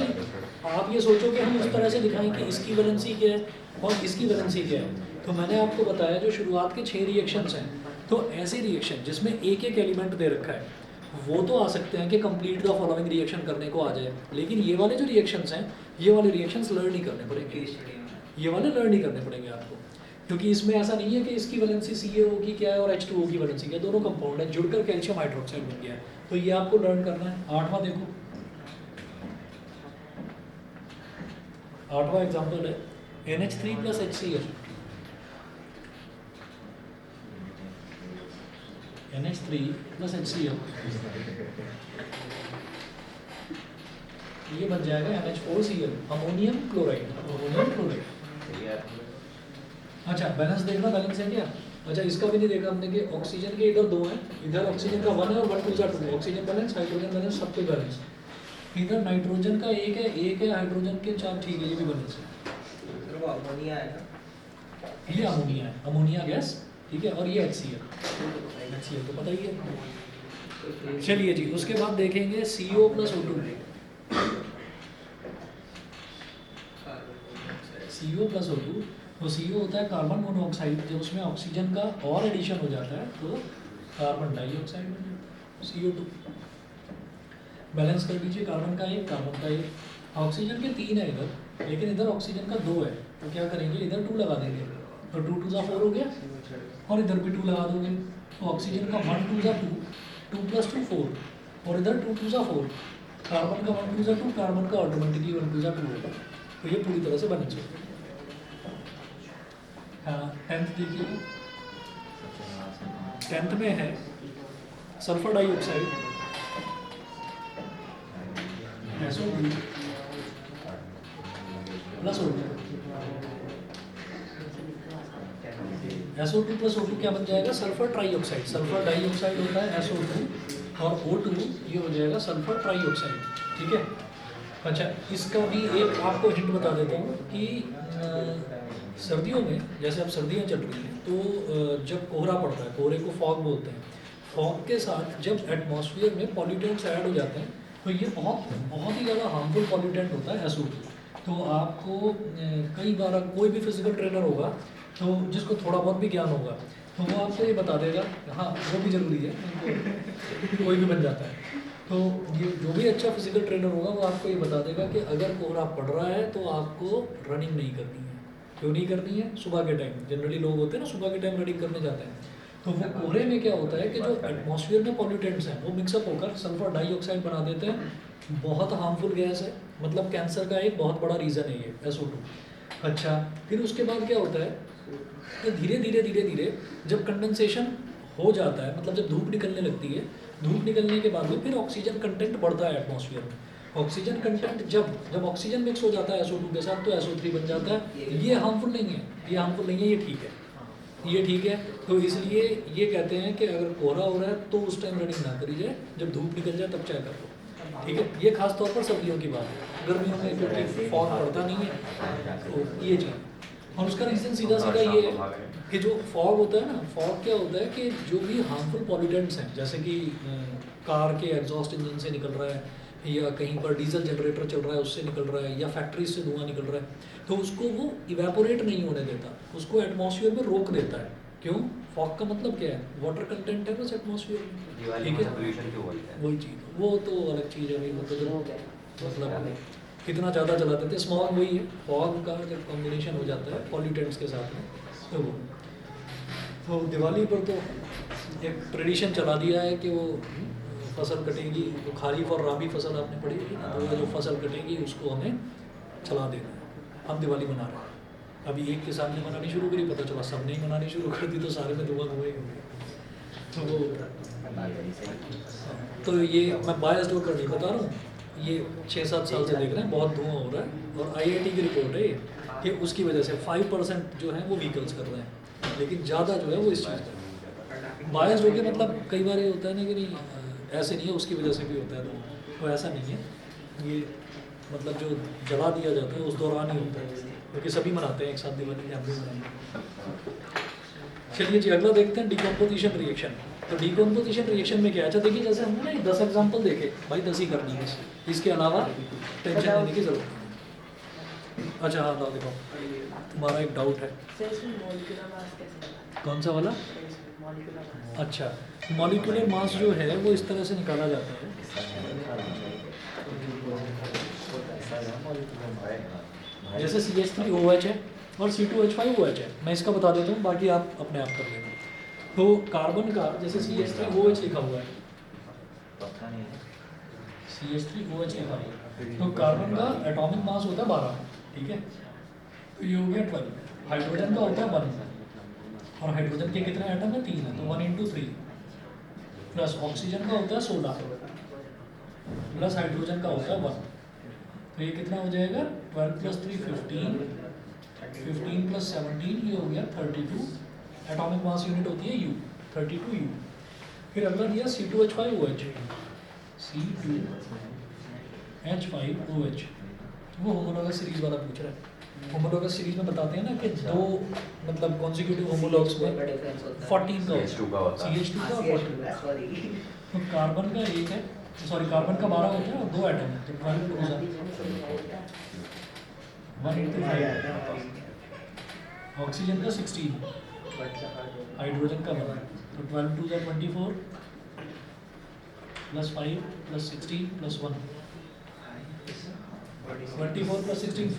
आप ये सोचो कि हम इस तरह से दिखाएं कि इसकी वैलेंसी क्या है और इसकी वैलेंसी क्या है। तो मैंने आपको बताया जो शुरुआत के 6 रिएक्शंस हैं, तो ऐसे रिएक्शन जिसमें एक एक एलिमेंट दे रखा है वो तो आ सकते हैं कि कंप्लीट द फॉलोइंग रिएक्शन करने को आ जाए, लेकिन ये वाले जो रिएक्शंस हैं, ये वाले रिएक्शंस लर्न ही करने पड़ेंगे, ये वाले लर्न ही करने पड़ेंगे आपको, क्योंकि इसमें ऐसा नहीं है कि इसकी वैलेंसी CaO की क्या है और H2O की वैलेंसी क्या है, दोनों कंपाउंड है, जुड़कर कैल्शियम हाइड्रोक्साइड बन गया है। तो ये आपको लर्न करना है। 8वां देखो, 8वां एग्जाम्पल है NH3 + HCl। NH3 + HCl ये बन जाएगा NH4Cl, अमोनियम क्लोराइड। अच्छा, बैलेंस देखना, बैलेंस है क्या? अच्छा, इसका भी नहीं देखा हमने कि ऑक्सीजन के इधर 2 हैं, इधर ऑक्सीजन का 1 है और 1 2 2, ऑक्सीजन बैलेंस, हाइड्रोजन बैलेंस, सब कुछ बैलेंस। इधर नाइट्रोजन का 1 है, हाइड्रोजन के 4, ठीक है, ये भी बैलेंस है। फिर वो अमोनिया है ना, ये अमोनिया है, अमोनिया गैस, ठीक है, और ये HCl तो पता ही है। चलिए जी, उसके बाद देखेंगे CO + O2। CO + O2, तो CO होता है कार्बन मोनोऑक्साइड, जब उसमें ऑक्सीजन का और एडिशन हो जाता है तो कार्बन डाइऑक्साइड बन जाता है, CO2। बैलेंस कर दीजिए, कार्बन का 1, कार्बन का 1, ऑक्सीजन के 3 है इधर, लेकिन इधर ऑक्सीजन का 2 है, तो क्या करेंगे, इधर 2 लगा देंगे, तो 2 2 4 हो गया, और इधर भी 2 लगा दोगे, तो ऑक्सीजन का 1 2 2, 2 + 2 4, और इधर 2 2 4, कार्बन का 1 2 2, कार्बन का ऑटोमेटिकली 1 2 2 होगा। तो ये पूरी तरह से बैलेंस होगा। हाँ, 10th देखिए, 10th में है sulphur dioxide, SO2 + O2। SO2 + O2 क्या बन जाएगा, सल्फर ट्राइऑक्साइड। सल्फर डाइऑक्साइड होता है SO2, और O2 ये हो जाएगा सल्फर ट्राइऑक्साइड, ठीक है। अच्छा, इसका भी एक आपको हिंट बता देता हूँ कि सर्दियों में, जैसे अब सर्दियाँ चल रही हैं, तो जब कोहरा पड़ता है, कोहरे को फॉग बोलते हैं, फॉग के साथ जब एटमॉस्फेयर में पॉल्यूटेंट्स ऐड हो जाते हैं, तो ये बहुत ही ज़्यादा हार्मफुल पॉल्यूटेंट होता है SO2। तो आपको कई बार कोई भी फिजिकल ट्रेनर होगा, तो जिसको थोड़ा बहुत भी ज्ञान होगा, तो वो आपको ये बता देगा, हाँ वो भी ज़रूरी है, तो कोई भी बन जाता है। तो ये जो भी अच्छा फिजिकल ट्रेनर होगा वो आपको ये बता देगा कि अगर कोहरा पड़ रहा है तो आपको रनिंग नहीं करनी है। क्यों नहीं करनी है? सुबह के टाइम जनरली लोग होते हैं ना, सुबह के टाइम रनिंग करने जाते हैं, तो वो कोहरे में क्या होता है कि जो एटमॉस्फेयर में पॉल्यूटेंट्स हैं वो मिक्सअप होकर सल्फर डाइऑक्साइड बना देते हैं। बहुत हार्मफुल गैस है, मतलब कैंसर का एक बहुत बड़ा रीज़न है ये SO2। अच्छा, फिर उसके बाद क्या होता है कि धीरे धीरे जब कंडेंसेशन हो जाता है, मतलब जब धूप निकलने लगती है, धूप निकलने के बाद में फिर ऑक्सीजन कंटेंट बढ़ता है एटमॉस्फेयर में। ऑक्सीजन कंटेंट जब ऑक्सीजन मिक्स हो जाता है SO2 के साथ, तो SO3 बन जाता है। ये हार्मफुल नहीं है, ये ठीक है। तो इसलिए ये कहते हैं कि अगर कोहरा हो रहा है तो उस टाइम रनिंग ना करी जाए, जब धूप निकल जाए तब चाय कर लो, ठीक है। ये खास तौर पर सर्दियों की बात है, गर्मियों में क्योंकि फॉग पड़ता नहीं है, तो ये चीज़। और उसका रीज़न सीधा सीधा ये है कि जो फॉग होता है ना, फॉग क्या होता है कि जो भी हार्मफुल पॉल्यूटेंट्स हैं, जैसे कि कार के एग्जॉस्ट इंजन से निकल रहा है, या कहीं पर डीजल जनरेटर चल रहा है उससे निकल रहा है, या फैक्ट्री से धुआं निकल रहा है, तो उसको वो इवेपोरेट नहीं होने देता, उसको एटमॉस्फेयर में रोक देता है। क्यों? फॉग का मतलब क्या है? वाटर कंटेंट है बस एटमॉस्फेयर में, ठीक है, वही चीज़, वो तो अलग चीज़ है भाई, मतलब कितना ज़्यादा चलाते थे, स्मॉग वही है, फॉग का जब कॉम्बिनेशन हो जाता है पॉल्यूटेंट्स के साथ में, तो दिवाली पर तो एक ट्रेडिशन चला दिया है कि वो फसल कटेगी, वो खारिफ और राबी फसल आपने पढ़ी थी ना, तो वो जो फसल कटेगी उसको हमें चला देना है। हम दिवाली मना रहे हैं, अभी एक किसान ने मनानी शुरू करी, पता चला सबने ही मनानी शुरू कर दी, तो सारे में धुआं धुआं ही हो गया। तो वो तो ये मैं बायस्ड होकर नहीं बता रहा हूँ, ये 6-7 साल से देख रहे हैं, बहुत धुआं हो रहा है, और IIT की रिपोर्ट है ये कि उसकी वजह से 5% जो है वो व्हीकल्स कर रहे हैं, लेकिन ज़्यादा जो है वो इस चीज़ का बायस्ड हो गया। मतलब कई बार ये होता है ना कि नहीं ऐसे नहीं है, उसकी वजह से भी होता है, तो ऐसा नहीं है ये, मतलब जो जला दिया जाता है उस दौरान ही होता है, क्योंकि सभी मनाते हैं एक साथ दिवाली, हम भी मनाएंगे। चलिए जी, अगला देखते हैं डिकम्पोजिशन रिएक्शन। तो डिकम्पोजिशन रिएक्शन में क्या है? अच्छा देखिए, जैसे हमने ना 10 एग्जाम्पल देखे, भाई 10 ही करनी है, इसके अलावा टेंशन लेने की जरूरत नहीं। अच्छा हाँ, तो देखो तुम्हारा एक डाउट है, कौन सा वाला? अच्छा, मॉलिक्यूलर मास जो है वो इस तरह से निकाला जाता है, जैसे CH3OH है और C2H5OH है। मैं इसका बता देता हूँ, बाकी आप अपने आप कर लेना। तो कार्बन का जैसे CH3OH लिखा हुआ है, CH3OH लिखा हुआ है, तो कार्बन का एटॉमिक मास होता है 12, ठीक है, तो ये हो गया 12। हाइड्रोजन का होता है 1, और हाइड्रोजन के कितने एटम है? 3 है, तो 1 × 3, प्लस ऑक्सीजन का होता है 16, प्लस हाइड्रोजन का होता है 1, तो ये कितना हो जाएगा? 12 + 3 15, 15 + 17 ये हो गया 32। एटॉमिक मास यूनिट होती है U, 32U। फिर अगला दिया C2H5OH, C2H5OH, वो होमोलॉगस सीरीज वाला पूछ रहा है। होमोलॉगस सीरीज में बताते हैं ना कि दो मतलब कॉन्जिक्यूटिव होमोलॉग्स में 14 का होता है, CH2 का 14। तो कार्बन का एक है, सॉरी कार्बन का 12 होता है और 2 एटम है, तो 12 2 1 × 5, ऑक्सीजन का 16, हाइड्रोजन का 1, तो 12 2 24, +5 + 16 + 1, 24 + 16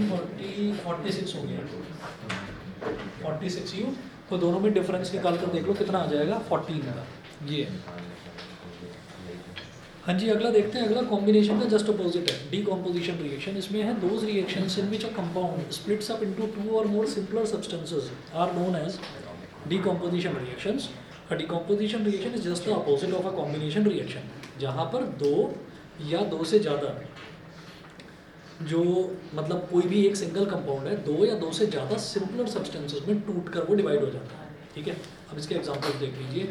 14, 46 हो गया, 46U। तो दोनों में डिफरेंस निकाल कर देख लो कितना आ जाएगा, 14 का, ये है। हाँ जी, अगला देखते हैं। अगला कॉम्बिनेशन का जस्ट अपोजिट है, डीकम्पोजिशन रिएक्शन। इसमें है those reactions in which a compound splits up into 2 or more simpler substances are known as decomposition reactions. A decomposition reaction is just the opposite of a combination reaction, जहाँ पर 2 या 2 से ज़्यादा जो मतलब कोई भी एक सिंगल कंपाउंड है, 2 या 2 से ज़्यादा सिंपलर सब्सटेंसेस में टूट कर वो डिवाइड हो जाता है, ठीक है। अब इसके एग्जांपल्स देख लीजिए।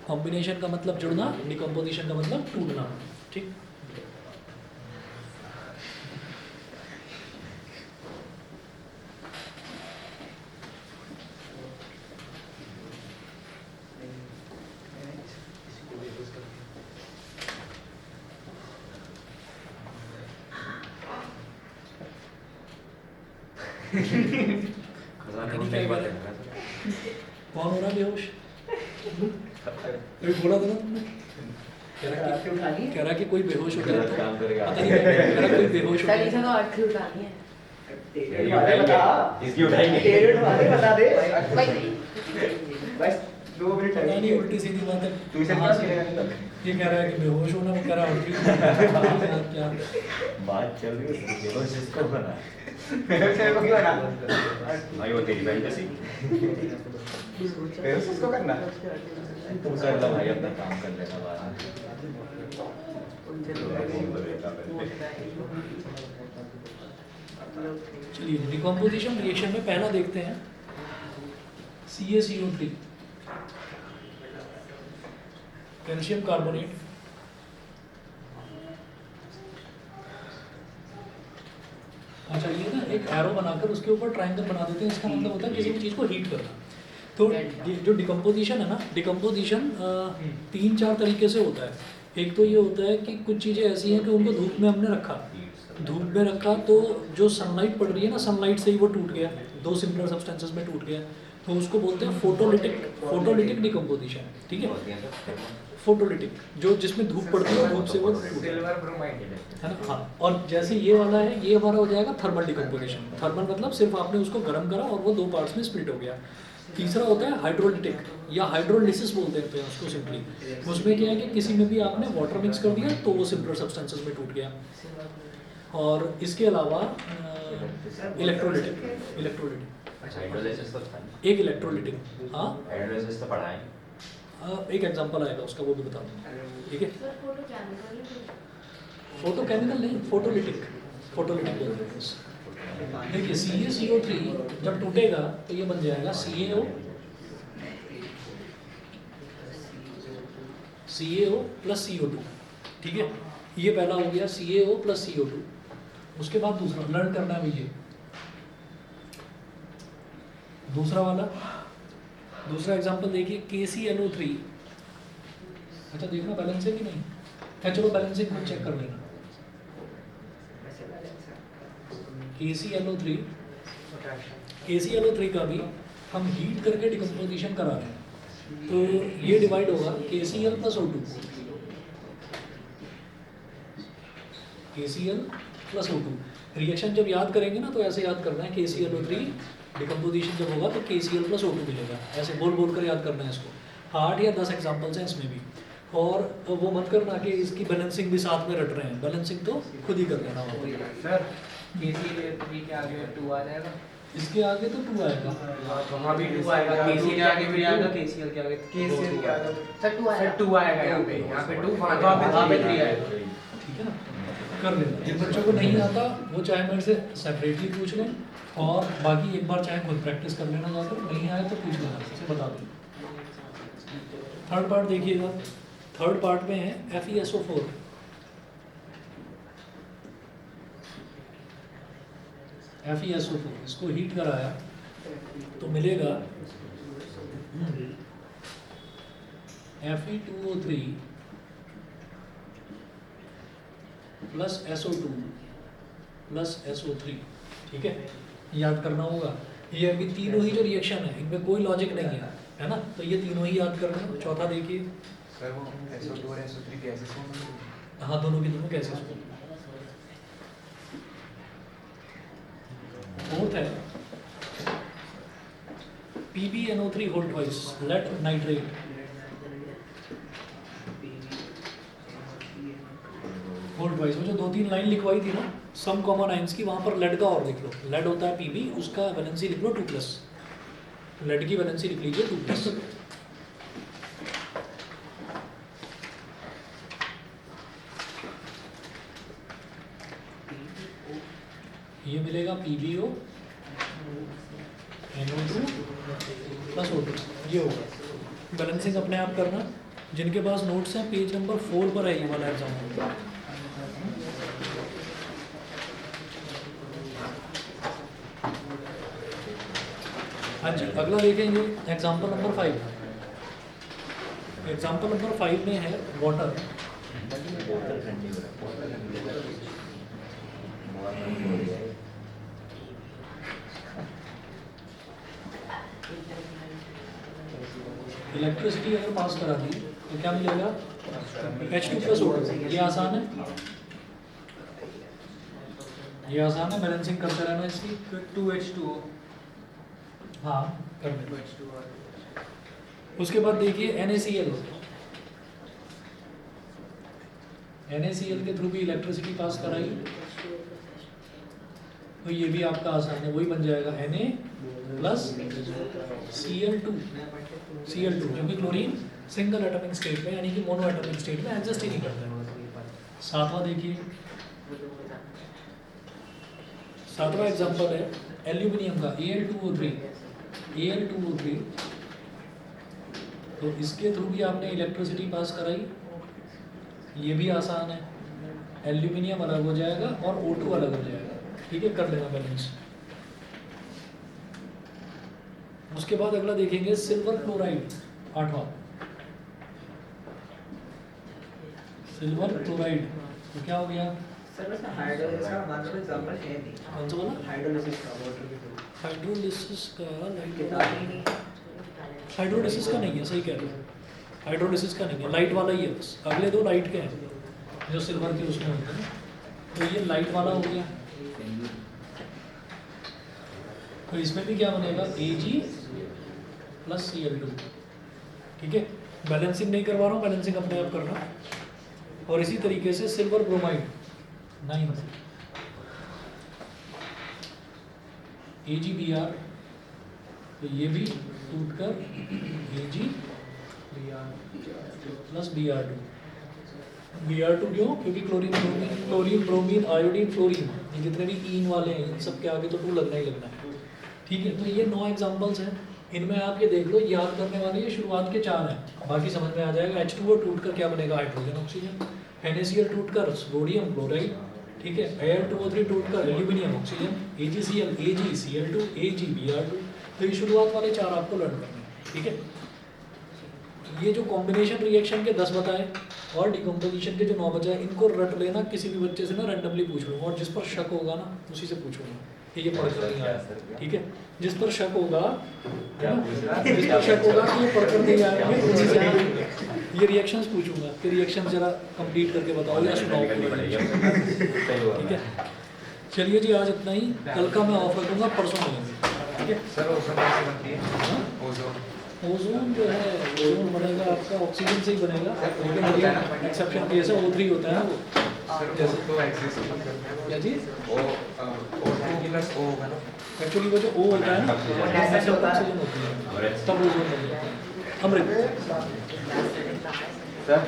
कॉम्बिनेशन का मतलब जुड़ना, डिकम्पोजिशन का मतलब टूटना, ठीक। कौन हो रहा बेहोश? बोला था ना तुमने, कह रहा कि कोई बेहोश हो गया, काम करेगा, पता नहीं कह रहा कोई बेहोश हो कल गया। तो 8 उठानी है। इसकी उठाएंगे, बता दे भाई बस 2 मिनट पता नहीं उल्टी सीधी बात है। तू इसे कहाँ क्या से? खेलेगा? ये कह रहा है कि बेहोश होना, वो कह रहा है उल्टी क्या। बात चल रही है, बेहोश इसको बना तेरे को क्यों ना भाई, वो तेरी फैंटेसी। बेहोश इसको करना तुम कर लो भाई, अपना काम कर लेना बाहर। चलिए, डिकम्पोजिशन रिएक्शन में पहला देखते हैं CaCO3, कैल्शियम कार्बोनेट। अच्छा, ये ना एक एरो बनाकर उसके ऊपर ट्रायंगल बना देते हैं, इसका मतलब होता है किसी भी चीज़ को हीट करना। तो ये जो डिकम्पोजिशन है ना, डिकम्पोजिशन 3-4 तरीके से होता है। एक तो ये होता है कि कुछ चीज़ें ऐसी हैं कि उनको धूप में हमने रखा, धूप में रखा तो जो सनलाइट पड़ रही है ना, सनलाइट से ही वो टूट गया, 2 सिमिलर सब्सटेंसेस में टूट गया, तो उसको बोलते हैं फोटोलिटिक डिकम्पोजिशन। ठीक है, फोटोलिटिक जो जिसमें धूप पड़ती है, धूप से वो सिल्वर ब्रोमाइड है ना। हाँ, और जैसे ये वाला है, ये हमारा हो जाएगा थर्मल डिकम्पोजिशन। थर्मल मतलब सिर्फ आपने उसको गर्म करा और वो 2 पार्ट्स में स्प्लिट हो गया। तीसरा होता है हाइड्रोलिटिक या हाइड्रोलिसिस बोलते हैं उसको सिंपली। उसमें क्या है कि किसी में भी आपने वाटर मिक्स कर दिया तो वो सिमिलर सब्सटेंसेस में टूट गया। और इसके अलावा इलेक्ट्रोलिटिक हाइड्रोलाइसिस तो था। एक इलेक्ट्रोलिटिक, हाँ हाइड्रोलाइसिस तो पढ़ा है। एक एग्जांपल आएगा उसका, वो भी बता दूँ। ठीक है, फोटोकेमिकल नहीं, फोटोलिटिक बोलते हैं इसे। देखिए CaCO3 जब टूटेगा तो ये बन जाएगा CaO प्लस CO2। ठीक है, ये पहला हो गया CaO प्लस CO2। उसके बाद दूसरा लर्न करना है भैया, दूसरा वाला, दूसरा एग्जांपल देखिए KClO3। अच्छा देखना बैलेंस है कि नहीं है, चलो बैलेंसिंग को चेक कर लेना। KClO3 का भी हम हीट करके डिकम्पोजिशन करा रहे हैं, तो ये डिवाइड होगा KCl plus O2। KCl plus O2 reaction जब याद करेंगे ना तो ऐसे याद करना है, KClO3 डिकम्पोजिशन जब होगा तो KCl प्लस O2 मिलेगा, ऐसे बोल बोल कर याद करना है इसको। 8 या 10 एग्जाम्पल्स हैं इसमें भी। और वो मत करना कि इसकी बैलेंसिंग भी साथ में रट रहे हैं, बैलेंसिंग तो खुद ही कर लेना होगा। सर KCl3 के आगे 2 आ जाएगा, इसके आगे तो 2 आएगा, वहाँ भी 2 आएगा, KCl के आगे भी आएगा, KCl के आगे सर 2 आएगा, यहाँ पे 2, वहाँ पे 3 आएगा। ठीक है ना, कर लेना। जिन बच्चों को नहीं आता वो चाहे मेरे से सेपरेटली पूछ लें, और बाकी एक बार चाहे खुद प्रैक्टिस कर लेना जाकर, नहीं आए तो पूछ लेना, से बता दूँ। थर्ड पार्ट देखिएगा, थर्ड पार्ट में है FeSO4। FeSO4 इसको हीट कराया तो मिलेगा Fe2O3 plus SO2 plus SO3। ठीक है, याद करना होगा। ये अभी तीनों ही जो रिएक्शन है इनमें कोई लॉजिक नहीं है ना, तो ये तीनों ही याद करना है। चौथा देखिए सर वो SO2 और SO3 गैसेस होंगे, हाँ दोनों की दोनों कैसे। फोर्थ है PbNO3 whole twice lead nitrate. Whole twice में जो 2-3 लाइन लिखवाई थी ना सम कॉमन आइंस की, वहाँ पर लेड का और लिख लो। लेड होता है Pb, उसका वैलेंसी लिख लो 2+, लेड की वैलेंसी लिख लीजिए 2+। ये मिलेगा PbO NO2 प्लस O2, ये होगा। बैलेंसिंग अपने आप करना। जिनके पास नोट्स हैं पेज नंबर 4 पर है ये वाला एग्जाम्पल। हाँ जी, अगला देखेंगे एग्जाम्पल नंबर 5। एग्जाम्पल नंबर 5 में है वाटर। इलेक्ट्रिसिटी अगर पास करा दी तो क्या मिलेगा, H2 प्लस O2। ये आसान है, ये आसान है, बैलेंसिंग करते रहना इसकी। 2H2O, हाँ कर दे। उसके बाद देखिए NaCl। NaCl के थ्रू भी इलेक्ट्रिसिटी पास कराई तो ये भी आपका आसान है, वही बन जाएगा Na प्लस Cl2 जो कि क्लोरीन सिंगल एटॉमिक स्टेट में यानी कि मोनो एटॉमिक स्टेट में एग्जिस्ट ही नहीं करता। सातवां देखिए, सातवां एग्जांपल है एल्यूमिनियम का Al2O3। तो इसके थ्रू भी आपने इलेक्ट्रिसिटी पास कराई, ये भी आसान है। एल्यूमिनियम अलग हो जाएगा और O2 अलग हो जाएगा। ठीक है, कर लेना बैलेंस। उसके बाद अगला देखेंगे सिल्वर क्लोराइड, 8वां सिल्वर क्लोराइड। तो क्या हो गया? सर वैसे हाइड्रोलिसिस का हमारे को एग्जांपल है नहीं। कौन सा वाला? हाइड्रोलिसिस का वाटर के थ्रू हाइड्रोलिसिस का किताब ही नहीं। हाइड्रोलिसिस का नहीं है, सही कह रहे हो, हाइड्रोलिसिस का नहीं है, लाइट वाला ही है बस। अगले दो लाइट के हैं जो सिल्वर के उसमें होते हैं। तो ये लाइट वाला हो गया। तो इसमें भी क्या बनेगा? Ag plus Cl2। ठीक है, बैलेंसिंग नहीं करवा रहा हूँ, बैलेंसिंग अपने आप करना। और इसी तरीके से सिल्वर ब्रोमाइड 9 AgBr, तो ये भी टूट कर Ag प्लस Br2। Br2 क्यों? क्योंकि क्लोरीन ब्रोमीन आयोडीन फ्लोरीन, ये जितने भी ईन वाले हैं इन सब के आगे तो 2 लगना ही लगना है। ठीक है, तो ये 9 एग्जांपल्स हैं। इनमें आप ये देख लो, याद करने वाले ये शुरुआत के 4 हैं, बाकी समझ में आ जाएगा। H2O टूट कर क्या बनेगा? Hydrogen oxygen. NaCl टूट कर सोडियम क्लोराइड। ठीक है, Al2O3 टूट कर aluminium oxygen. AgCl AgCl2 AgBr2। तो ये शुरुआत वाले 4 आपको लर्न करने हैं। ठीक है, ये जो कॉम्बिनेशन रिएक्शन के 10 बताए और डिकम्पोजिशन के जो 9 बचाए, इनको रट लेना, किसी भी बच्चे से ना रैंडमली पूछ लूँगा, और जिस पर शक होगा ना उसी से पूछूंगा कि ये पढ़कर नहीं आया। ठीक है, जिस पर शक होगा जिस पर शक होगा कि ये पढ़कर नहीं आया, मैं उसी से ये रिएक्शंस पूछूंगा कि रिएक्शन जरा कंप्लीट करके बताओ या सुनाओ। ठीक है, चलिए जी, आज इतना ही। कल का मैं ऑफ रखूँगा, परसों मिलेंगे। ठीक है सर ओजोन कैसे बनती है? ओजोन ओजोन जो है, ओजोन बनेगा आपका ऑक्सीजन से ही बनेगा, लेकिन ये एक्सेप्शन केस है, O3 होता है ना वो। जैसे तो एक्सिस क्या चीज़? O2 प्लस O होगा ना? एक्चुअली वो जो O होता है ना, वो गैसेस होता है। ऑक्सीजन होती है, तब ओजोन बन जाता है। अमृत सर